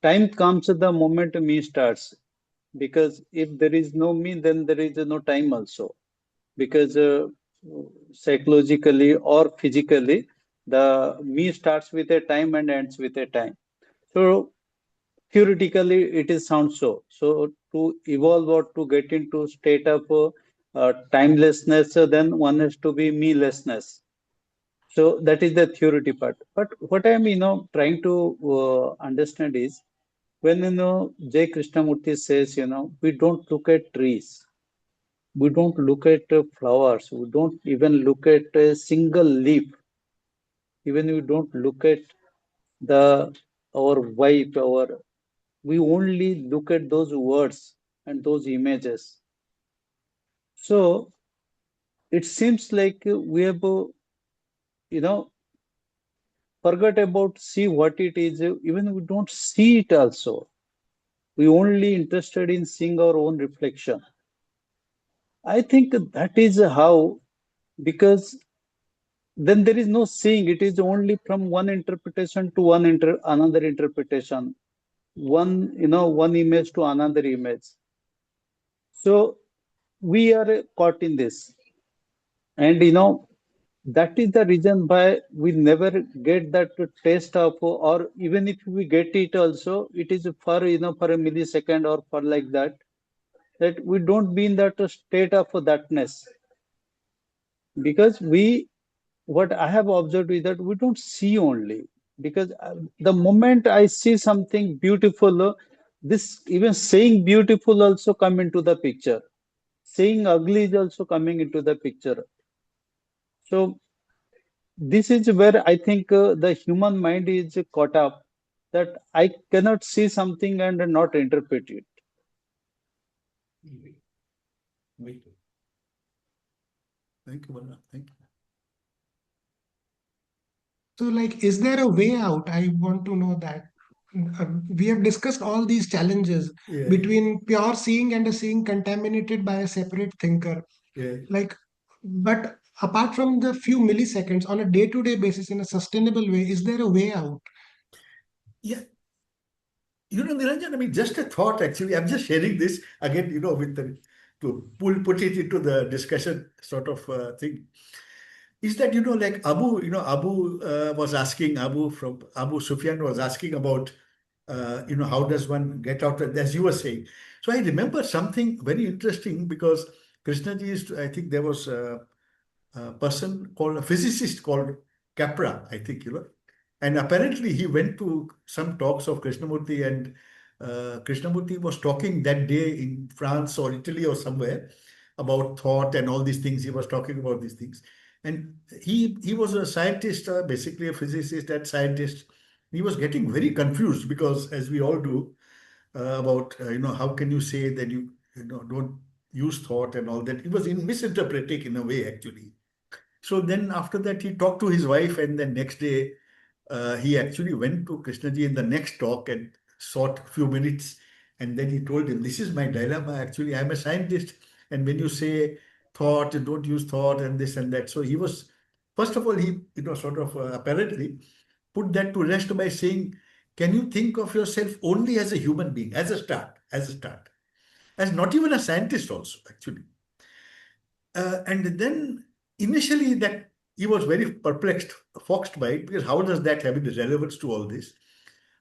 time comes at the moment me starts. Because if there is no me, then there is no time also. Because psychologically or physically, the me starts with a time and ends with a time. So theoretically, it is sounds so. So to evolve or to get into state of timelessness, then one has to be me-lessness. So that is the theory part. But what I'm trying to understand is when J Krishnamurti says we don't look at trees, we don't look at flowers, we don't even look at a single leaf, even we don't look at the our wife, our we only look at those words and those images. So it seems like we have you know forgot about see what it is. Even we don't see it also. We only interested in seeing our own reflection. I think that is how, because then there is no seeing. It is only from one interpretation to another interpretation, one image to another image. So we are caught in this, and that is the reason why we never get that taste of, or even if we get it also, it is for for a millisecond or for like that, that we don't be in that state of thatness. Because what I have observed is that we don't see only. Because the moment I see something beautiful, this even saying beautiful also come into the picture. Saying ugly is also coming into the picture. So this is where I think the human mind is caught up, that I cannot see something and not interpret it. Wait. Thank you, Bharat. Thank you. So, like, is there a way out? I want to know that. We have discussed all these challenges Yeah, between pure seeing and a seeing contaminated by a separate thinker. yeah. Like, but apart from the few milliseconds on a day-to-day basis in a sustainable way, is there a way out? Yeah, Niranjan, I mean, just a thought actually. I'm just sharing this again, with to put it into the discussion sort of thing. Is that, like Abu was asking, Abu Sufyan was asking about, how does one get out, as you were saying. So I remember something very interesting because Krishnaji used to, I think there was a person called, a physicist called Capra, I think, and apparently he went to some talks of Krishnamurti, and Krishnamurti was talking that day in France or Italy or somewhere about thought and all these things. He was talking about these things. And he was a scientist, basically a physicist and scientist. He was getting very confused because, as we all do, about, how can you say that you don't use thought and all that. He was misinterpreting in a way, actually. So then after that, he talked to his wife, and then next day, he actually went to Krishnaji in the next talk and sought a few minutes. And then he told him, "This is my dilemma. Actually, I'm a scientist. And when you say thought, you don't use thought and this and that." So he was, first of all, he, sort of apparently put that to rest by saying, "Can you think of yourself only as a human being, as a start, as not even a scientist also, actually." And then initially that he was very perplexed, foxed by it, because how does that have any relevance to all this?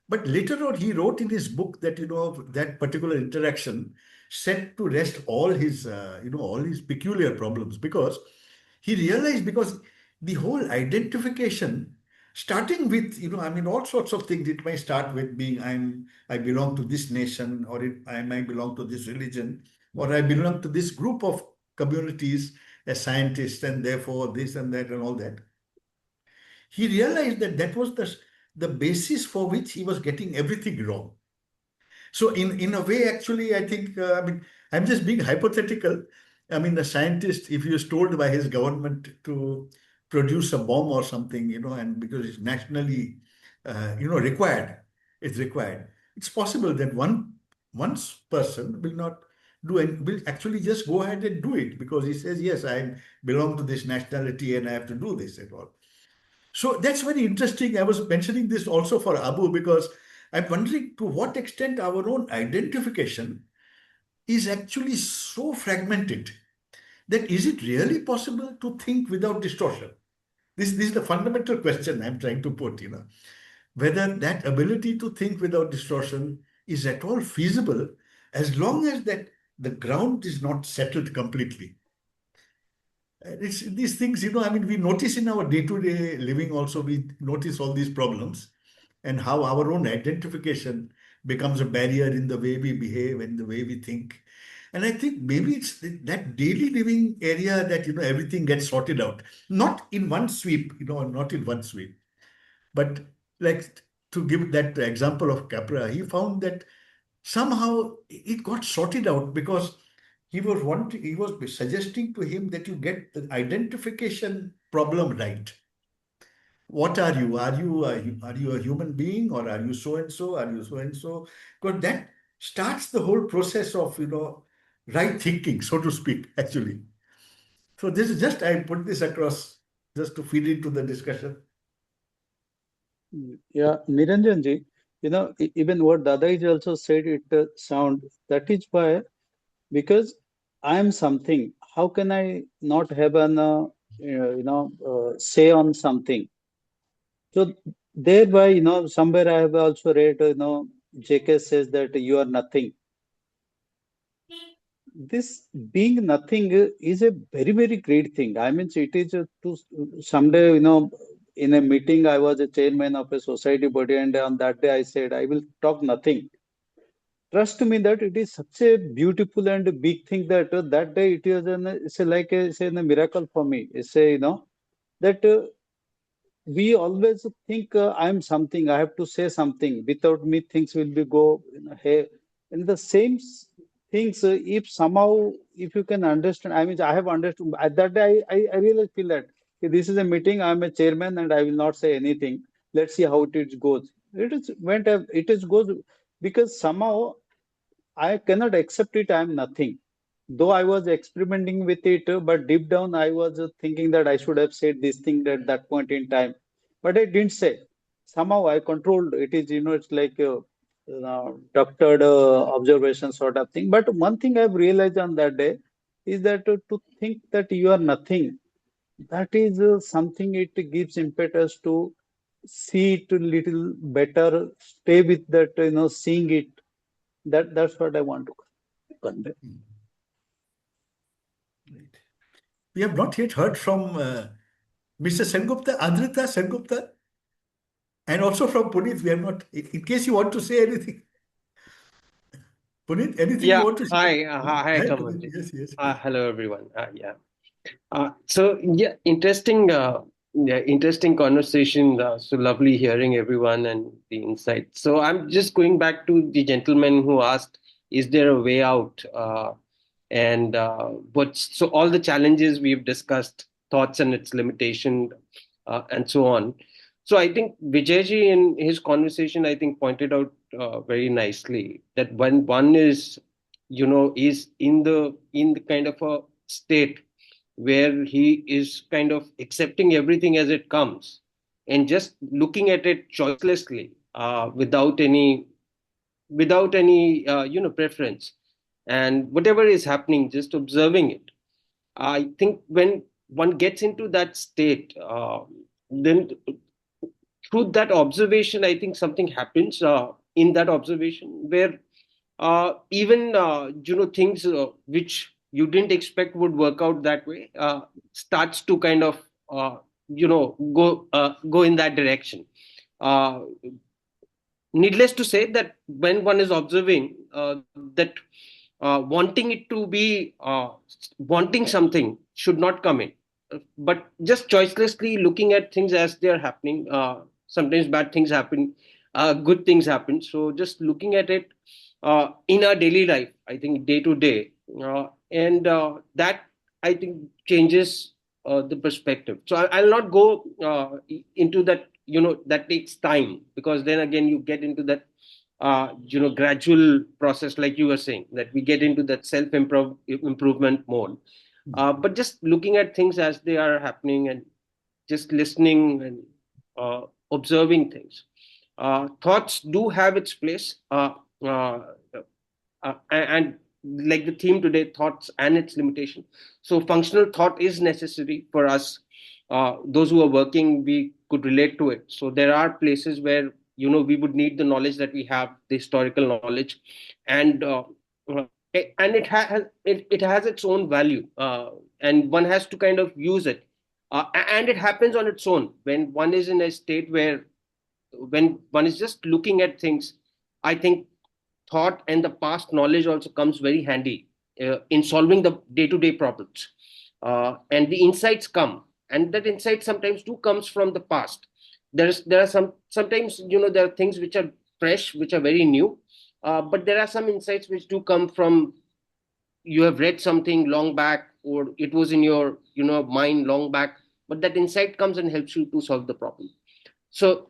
But later on, he wrote in his book that, that particular interaction set to rest all his peculiar problems, because he realized, because the whole identification starting with, I mean, all sorts of things. It may start with being, I belong to this nation, or I might belong to this religion, or I belong to this group of communities as scientists, and therefore this and that and all that. He realized that that was the basis for which he was getting everything wrong. So in a way, actually, I think, I mean, I'm just being hypothetical. I mean, the scientist, if he was told by his government to produce a bomb or something, and because it's nationally, required, it's required. It's possible that one person will not do and will actually just go ahead and do it because he says, yes, I belong to this nationality and I have to do this and all. So that's very interesting. I was mentioning this also for Abu because I'm wondering to what extent our own identification is actually so fragmented that is it really possible to think without distortion? This is the fundamental question I'm trying to put, whether that ability to think without distortion is at all feasible as long as that the ground is not settled completely. It's these things, I mean, we notice in our day-to-day living also, we notice all these problems and how our own identification becomes a barrier in the way we behave and the way we think. And I think maybe it's that daily living area that, everything gets sorted out, not in one sweep, not in one sweep. But like to give that example of Capra, he found that somehow it got sorted out because he was suggesting to him that you get the identification problem right. What are you? Are you a human being, or are you so and so? Are you so and so? Because that starts the whole process of right thinking, so to speak, actually. So this is just, I put this across just to feed into the discussion. Yeah, Niranjanji, even what Dadaji also said, it sound that is why, because I am something. How can I not have an say on something? So thereby, somewhere I have also read, JK says that you are nothing. This being nothing is a very, very great thing. I mean, it is to someday, in a meeting, I was a chairman of a society body, and on that day I said, I will talk nothing. Trust me that it is such a beautiful and big thing that that day it is it's like a miracle for me. It's a, that we always think I am something, I have to say something. Without me, things will be go, hey. And the same things, if somehow, if you can understand, I mean, I have understood at that day, I really feel that okay, this is a meeting, I'm a chairman and I will not say anything. Let's see how it goes. It is goes because somehow I cannot accept it. I'm nothing. Though I was experimenting with it, but deep down I was thinking that I should have said this thing at that point in time, but I didn't say. Somehow I controlled. It is, it's like a doctored observation sort of thing. But one thing I've realized on that day is that to think that you are nothing, that is something it gives impetus to see it a little better, stay with that, seeing it. That's what I want to convey. Right. We have not yet heard from Mr. Sengupta, Adrita Sengupta, and also from Puneet. We have not, in case you want to say anything. Puneet, anything you Yeah, want to say? hi, Hi, Puneet. Kamalji. Yes, yes. Hello, everyone. Yeah. So yeah, interesting conversation. So lovely hearing everyone and the insights. So I'm just going back to the gentleman who asked, "Is there a way out?" And what? So all the challenges we've discussed, thoughts and its limitation, and so on. So I think Vijayji in his conversation, I think pointed out very nicely that when one is, is in the kind of a state where he is kind of accepting everything as it comes and just looking at it choicelessly, without any preference, and whatever is happening, just observing it. I think when one gets into that state, then through that observation, I think something happens in that observation where even things which you didn't expect would work out that way starts to kind of go in that direction. Needless to say that when one is observing that wanting it to be wanting something should not come in, but just choicelessly looking at things as they are happening. Sometimes bad things happen, good things happen. So just looking at it in our daily life, I think day to day, and that I think changes the perspective. So I'll not go into that. That takes time, because then again you get into that gradual process, like you were saying, that we get into that improvement mode. But just looking at things as they are happening and just listening and observing things. Thoughts do have its place, uh, and like the theme today, thoughts and its limitation. So functional thought is necessary for us. Those who are working, we could relate to it. So there are places where we would need the knowledge that we have, the historical knowledge, and it has its own value, and one has to kind of use it, and it happens on its own when one is in a state where when one is just looking at things. I think thought and the past knowledge also comes very handy in solving the day-to-day problems, and the insights come, and that insight sometimes too comes from the past. There are sometimes there are things which are fresh, which are very new, but there are some insights which do come from you have read something long back, or it was in your mind long back, but that insight comes and helps you to solve the problem. So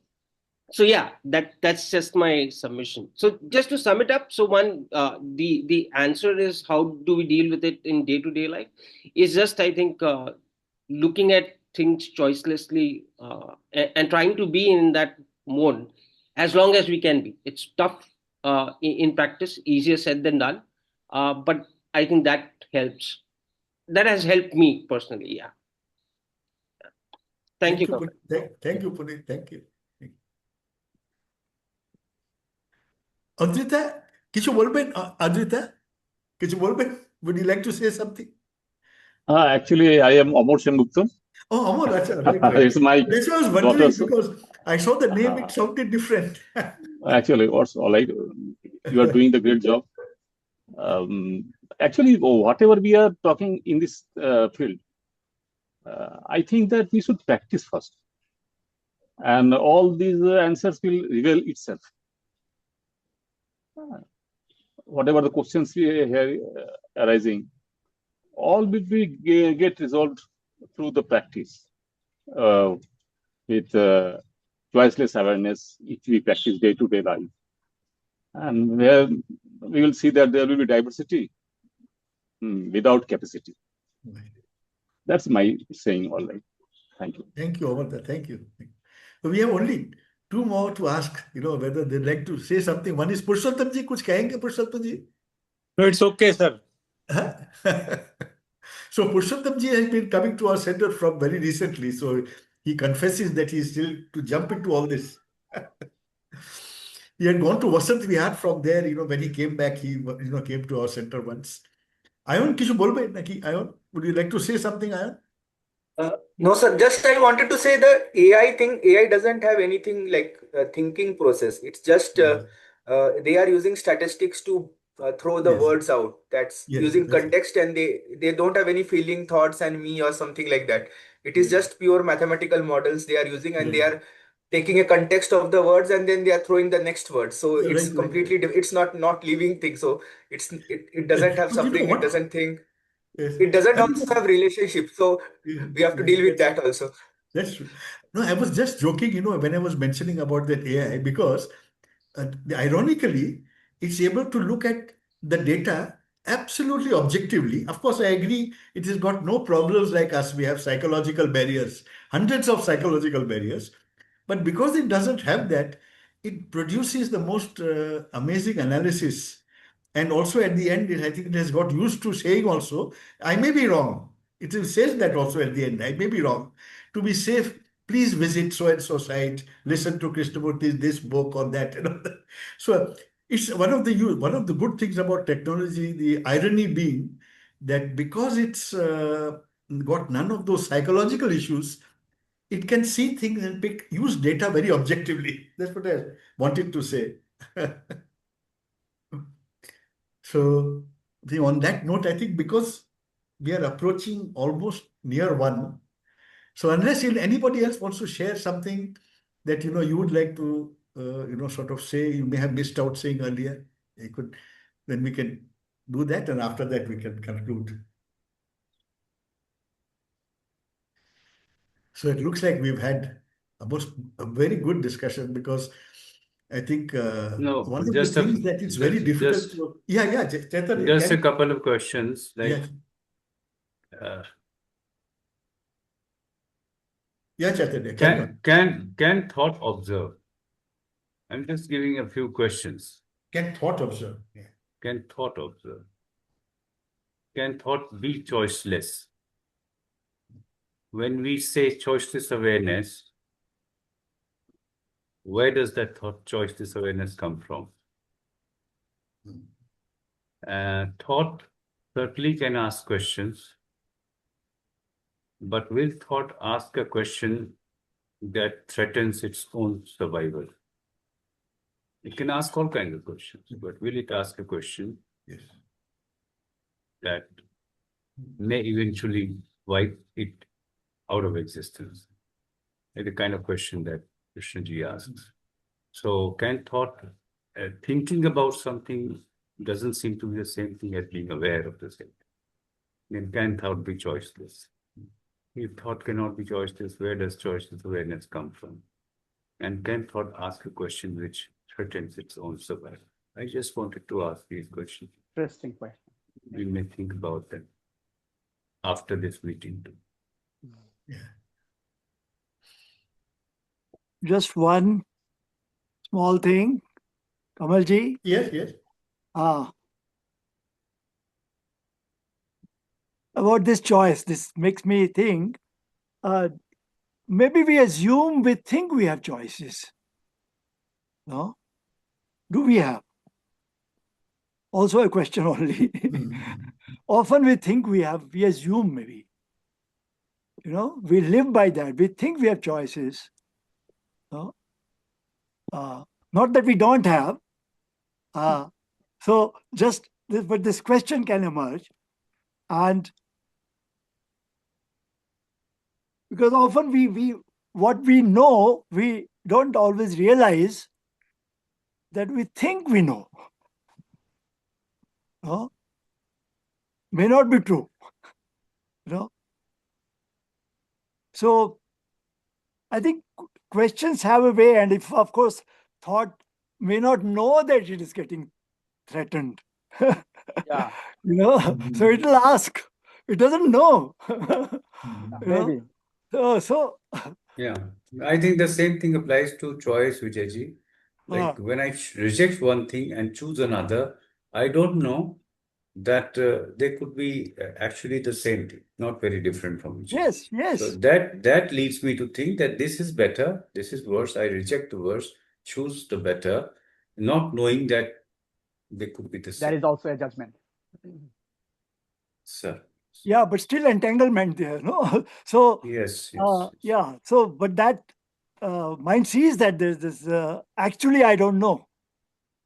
yeah, that's just my submission. So just to sum it up, so one, the answer is, how do we deal with it in day-to-day life, is just, I think, looking at things choicelessly, and trying to be in that mode as long as we can be. It's tough in practice, easier said than done, but I think that helps. That has helped me personally. Yeah. Thank you. Thank you, Puneet. Thank you. Adrita, কিছু বলবেন? Adrita, কিছু বলবেন? Would you like to say something? Actually, I am Amor Sengupta. Oh, Amor, right. It's my That's why I was wondering, daughter's. because I saw the name, it sounded different. Actually, also, like, you are doing the great job. Actually, whatever we are talking in this field, I think that we should practice first, and all these answers will reveal itself. Whatever the questions we hear arising, all will be get resolved through the practice, with choiceless awareness, if we practice day-to-day life. And where we will see that there will be diversity without capacity. That's my saying, all right. Thank you. Thank you, Amar. Thank you. So we have only two more to ask, whether they'd like to say something. One is Purushottam ji, kuch kahenge, Purushottam ji? No, it's okay, sir. So Purushottam ji has been coming to our center from very recently. So he confesses that he is still to jump into all this. He had gone to Vasant Vihar. From there, when he came back, he came to our center once. Ayon, kishu bolbe naki? Ayon, would you like to say something, Ayon? No, sir. Just I wanted to say the AI thing. AI doesn't have anything like thinking process. It's just they are using statistics to throw the words out. That's using context, and they don't have any feeling, thoughts, and me or something like that. It is just pure mathematical models they are using, and they are taking a context of the words, and then they are throwing the next word. So it's completely it's not living thing. So it doesn't have something. It doesn't think. It doesn't also have relationship. So we have to deal with that also. That's true. No, I was just joking, when I was mentioning about that AI, because ironically, it's able to look at the data absolutely objectively. Of course, I agree, it has got no problems like us. We have psychological barriers, hundreds of psychological barriers. But because it doesn't have that, it produces the most amazing analysis. And also at the end, I think it has got used to saying also, I may be wrong. It says that also at the end, I may be wrong. To be safe, please visit so-and-so site, listen to Krishnamurti's this book or that. So it's one of the good things about technology, the irony being that because it's got none of those psychological issues, it can see things and use data very objectively. That's what I wanted to say. So on that note, I think because we are approaching almost near one, so unless anybody else wants to share something that you would like to sort of say, you may have missed out saying earlier, then we can do that, and after that we can conclude. So it looks like we've had a very good discussion, because I think No, one of the just a things that is very difficult. just Chaitanya, just a can couple of questions. Like, Chaitanya, carry on. can thought observe? I'm just giving a few questions. Can thought observe? Yeah. Can thought observe? Can thought be choiceless? When we say choiceless awareness, where does that choiceless awareness come from? Thought certainly can ask questions, but will thought ask a question that threatens its own survival? It can ask all kinds of questions, but will it ask a question that may eventually wipe it out of existence? Like the kind of question that Krishnaji asks. So can thought, thinking about something doesn't seem to be the same thing as being aware of the same thing. Then can thought be choiceless? If thought cannot be choiceless, where does choiceless awareness come from? And can thought ask a question which threatens its own survival? I just wanted to ask these questions. Interesting question. We may think about them after this meeting too. Yeah. Just one small thing, Kamalji. Yes. About this choice, this makes me think, maybe we think we have choices. No? Do we have? Also a question only. Often we think we assume maybe. We live by that. We think we have choices. No? Not that we don't have. So but this question can emerge. And because often what we know, we don't always realize that we think we know. No? May not be true. So I think questions have a way, and if, of course, thought may not know that it is getting threatened. Yeah. So it will ask. It doesn't know. Maybe. So yeah, I think the same thing applies to choice, Vijayji. Like when I reject one thing and choose another, I don't know that they could be actually the same thing, not very different from each other. Yes. So that leads me to think that this is better, this is worse. I reject the worse, choose the better, not knowing that they could be the same. That is also a judgment. Sir. Yeah, but still entanglement there, no? So yes. Yeah. So, but that mind sees that there's this. Actually, I don't know.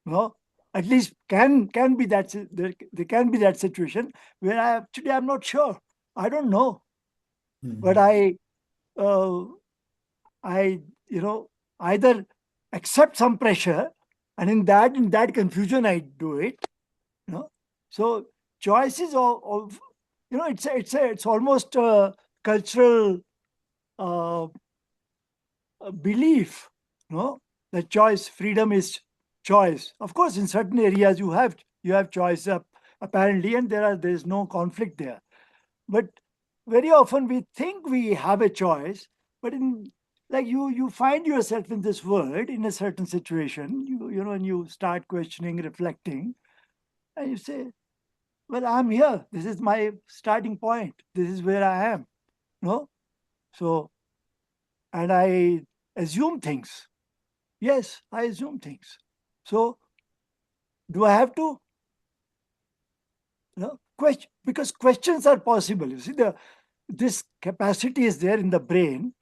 No, at least can be that there can be that situation where I'm not sure. I don't know, but I either accept some pressure, and in that confusion I do it. So choices of it's almost a cultural belief, that choice, freedom is choice. Of course, in certain areas you have choice apparently, and there's no conflict there. But very often we think we have a choice, but you find yourself in this world in a certain situation, and you start questioning, reflecting, and you say, well, I'm here. This is my starting point. This is where I am. So, and I assume things. Yes, I assume things. So, do I have to? Question, because questions are possible. You see, this capacity is there in the brain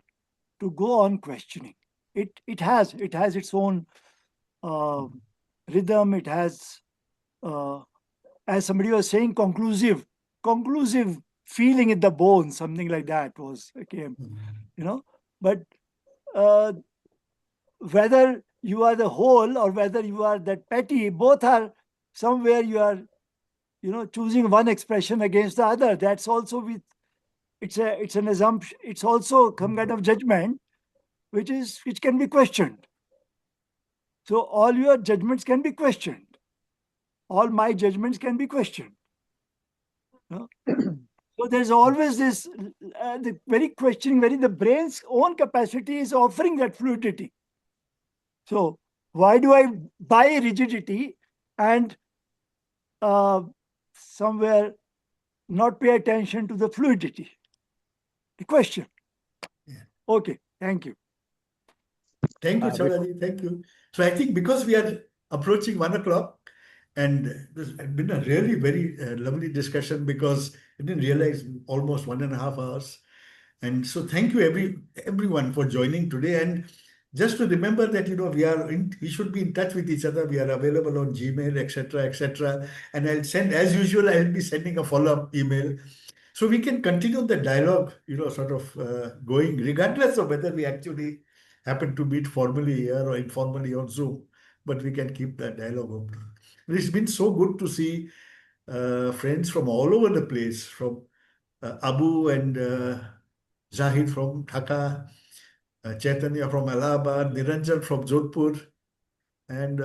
to go on questioning. It has its own rhythm. It has, as somebody was saying, conclusive feeling in the bones, something like that came, But whether you are the whole or whether you are that petty, both are somewhere you are, choosing one expression against the other. That's also it's an assumption. It's also some kind of judgment, which can be questioned. So all your judgments can be questioned. All my judgments can be questioned. So there's always this the very questioning, the brain's own capacity is offering that fluidity. So why do I buy rigidity and somewhere not pay attention to the fluidity? The question. Yeah. Okay, thank you. Thank you, Chablaji. Thank you. So I think because we are approaching 1 o'clock, and this has been a really very lovely discussion, because I didn't realize almost 1.5 hours. And so thank you everyone for joining today. And just to remember that, we should be in touch with each other. We are available on Gmail, etc., etc. And as usual, I'll be sending a follow-up email. So we can continue the dialogue, sort of going, regardless of whether we actually happen to meet formally here or informally on Zoom, but we can keep that dialogue open. It's been so good to see friends from all over the place, from Abu and Zahid from Dhaka, Chaitanya from Allahabad, Niranjan from Jodhpur, and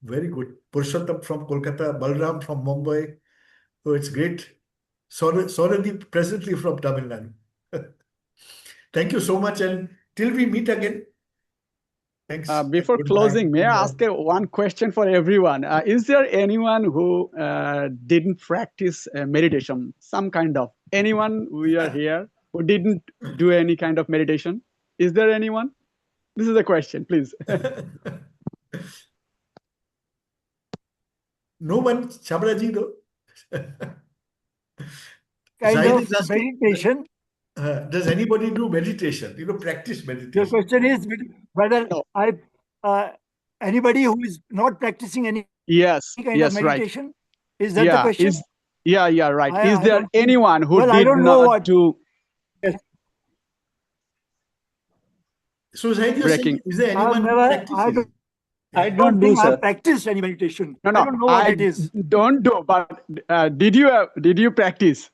very good, Purushottam from Kolkata, Balram from Mumbai. So it's great. Soradeep presently from Tamil Nadu. Thank you so much, and till we meet again. Thanks. Before Goodbye. closing, may I ask one question for everyone? Is there anyone who didn't practice meditation, some kind of? Anyone we are here who didn't do any kind of meditation? Is there anyone? This is the question, please. No one, Chablaji, no? Kind Zahid of is asking, meditation. does anybody do meditation? Practice meditation. Your question is whether anybody who is not practicing any kind of meditation? Right. Is that the question? Right. Is there anyone who I did don't know not what do? So Zahid, you're saying, is there anyone who practices? I don't do, sir. I've practiced any meditation. No, I don't know what it is. Don't do. But did you practice?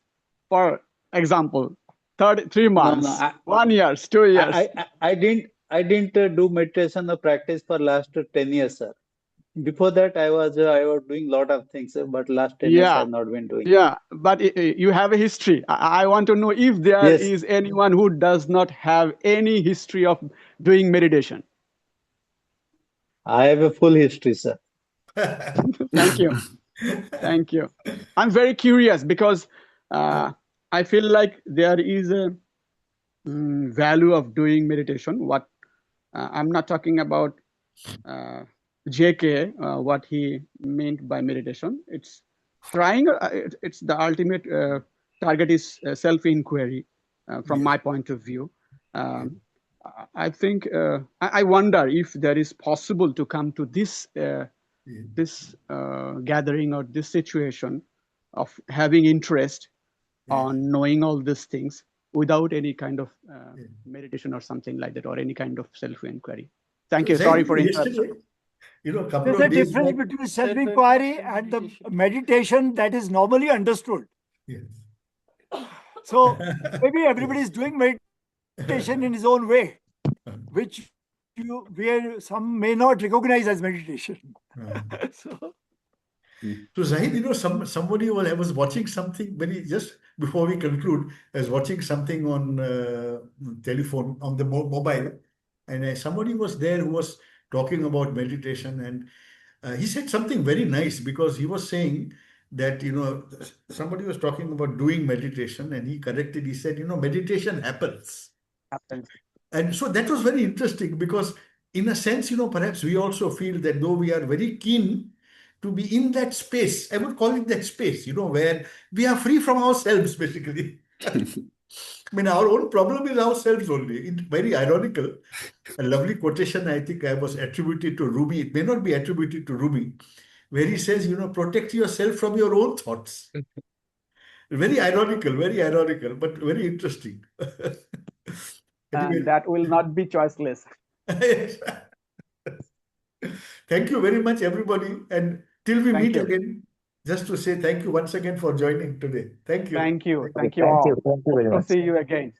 For example, 3 months, No, 1 year, 2 years. I didn't do meditation or practice for last 10 years, sir. Before that, I was doing a lot of things, but last 10 years I have not been doing. Yeah, but you have a history. I want to know if there is anyone who does not have any history of doing meditation. I have a full history, sir. Thank you. Thank you. I'm very curious because I feel like there is a value of doing meditation. What I'm not talking about JK, what he meant by meditation. It's trying. It's the ultimate target is self-inquiry from my point of view. I think I wonder if there is possible to come to this gathering or this situation of having interest on knowing all these things without any kind of meditation or something like that, or any kind of self-inquiry. Thank you. Sorry for interruption. There's a difference between self-inquiry and the meditation that is normally understood. Yes. So maybe everybody is doing meditation in his own way, where some may not recognize as meditation. So Zahid, somebody I was watching something just before we conclude. I was watching something on telephone on the mobile, and somebody was there who was talking about meditation, and he said something very nice, because he was saying that somebody was talking about doing meditation, and he corrected. He said, meditation happens. And so that was very interesting, because in a sense, perhaps we also feel that though we are very keen to be in that space, I would call it that space, where we are free from ourselves, basically. I mean, our own problem is ourselves only. It's very ironical. A lovely quotation I think I was attributed to Rumi. It may not be attributed to Rumi, where he says, protect yourself from your own thoughts. Very ironical, but very interesting. Anyway, And that will not be choiceless. thank you very much, everybody. And till we Thank meet you. again, just to say thank you once again for joining today. Thank you. Thank you. Thank you Thank all. you. Thank you very Hope to much. see you again.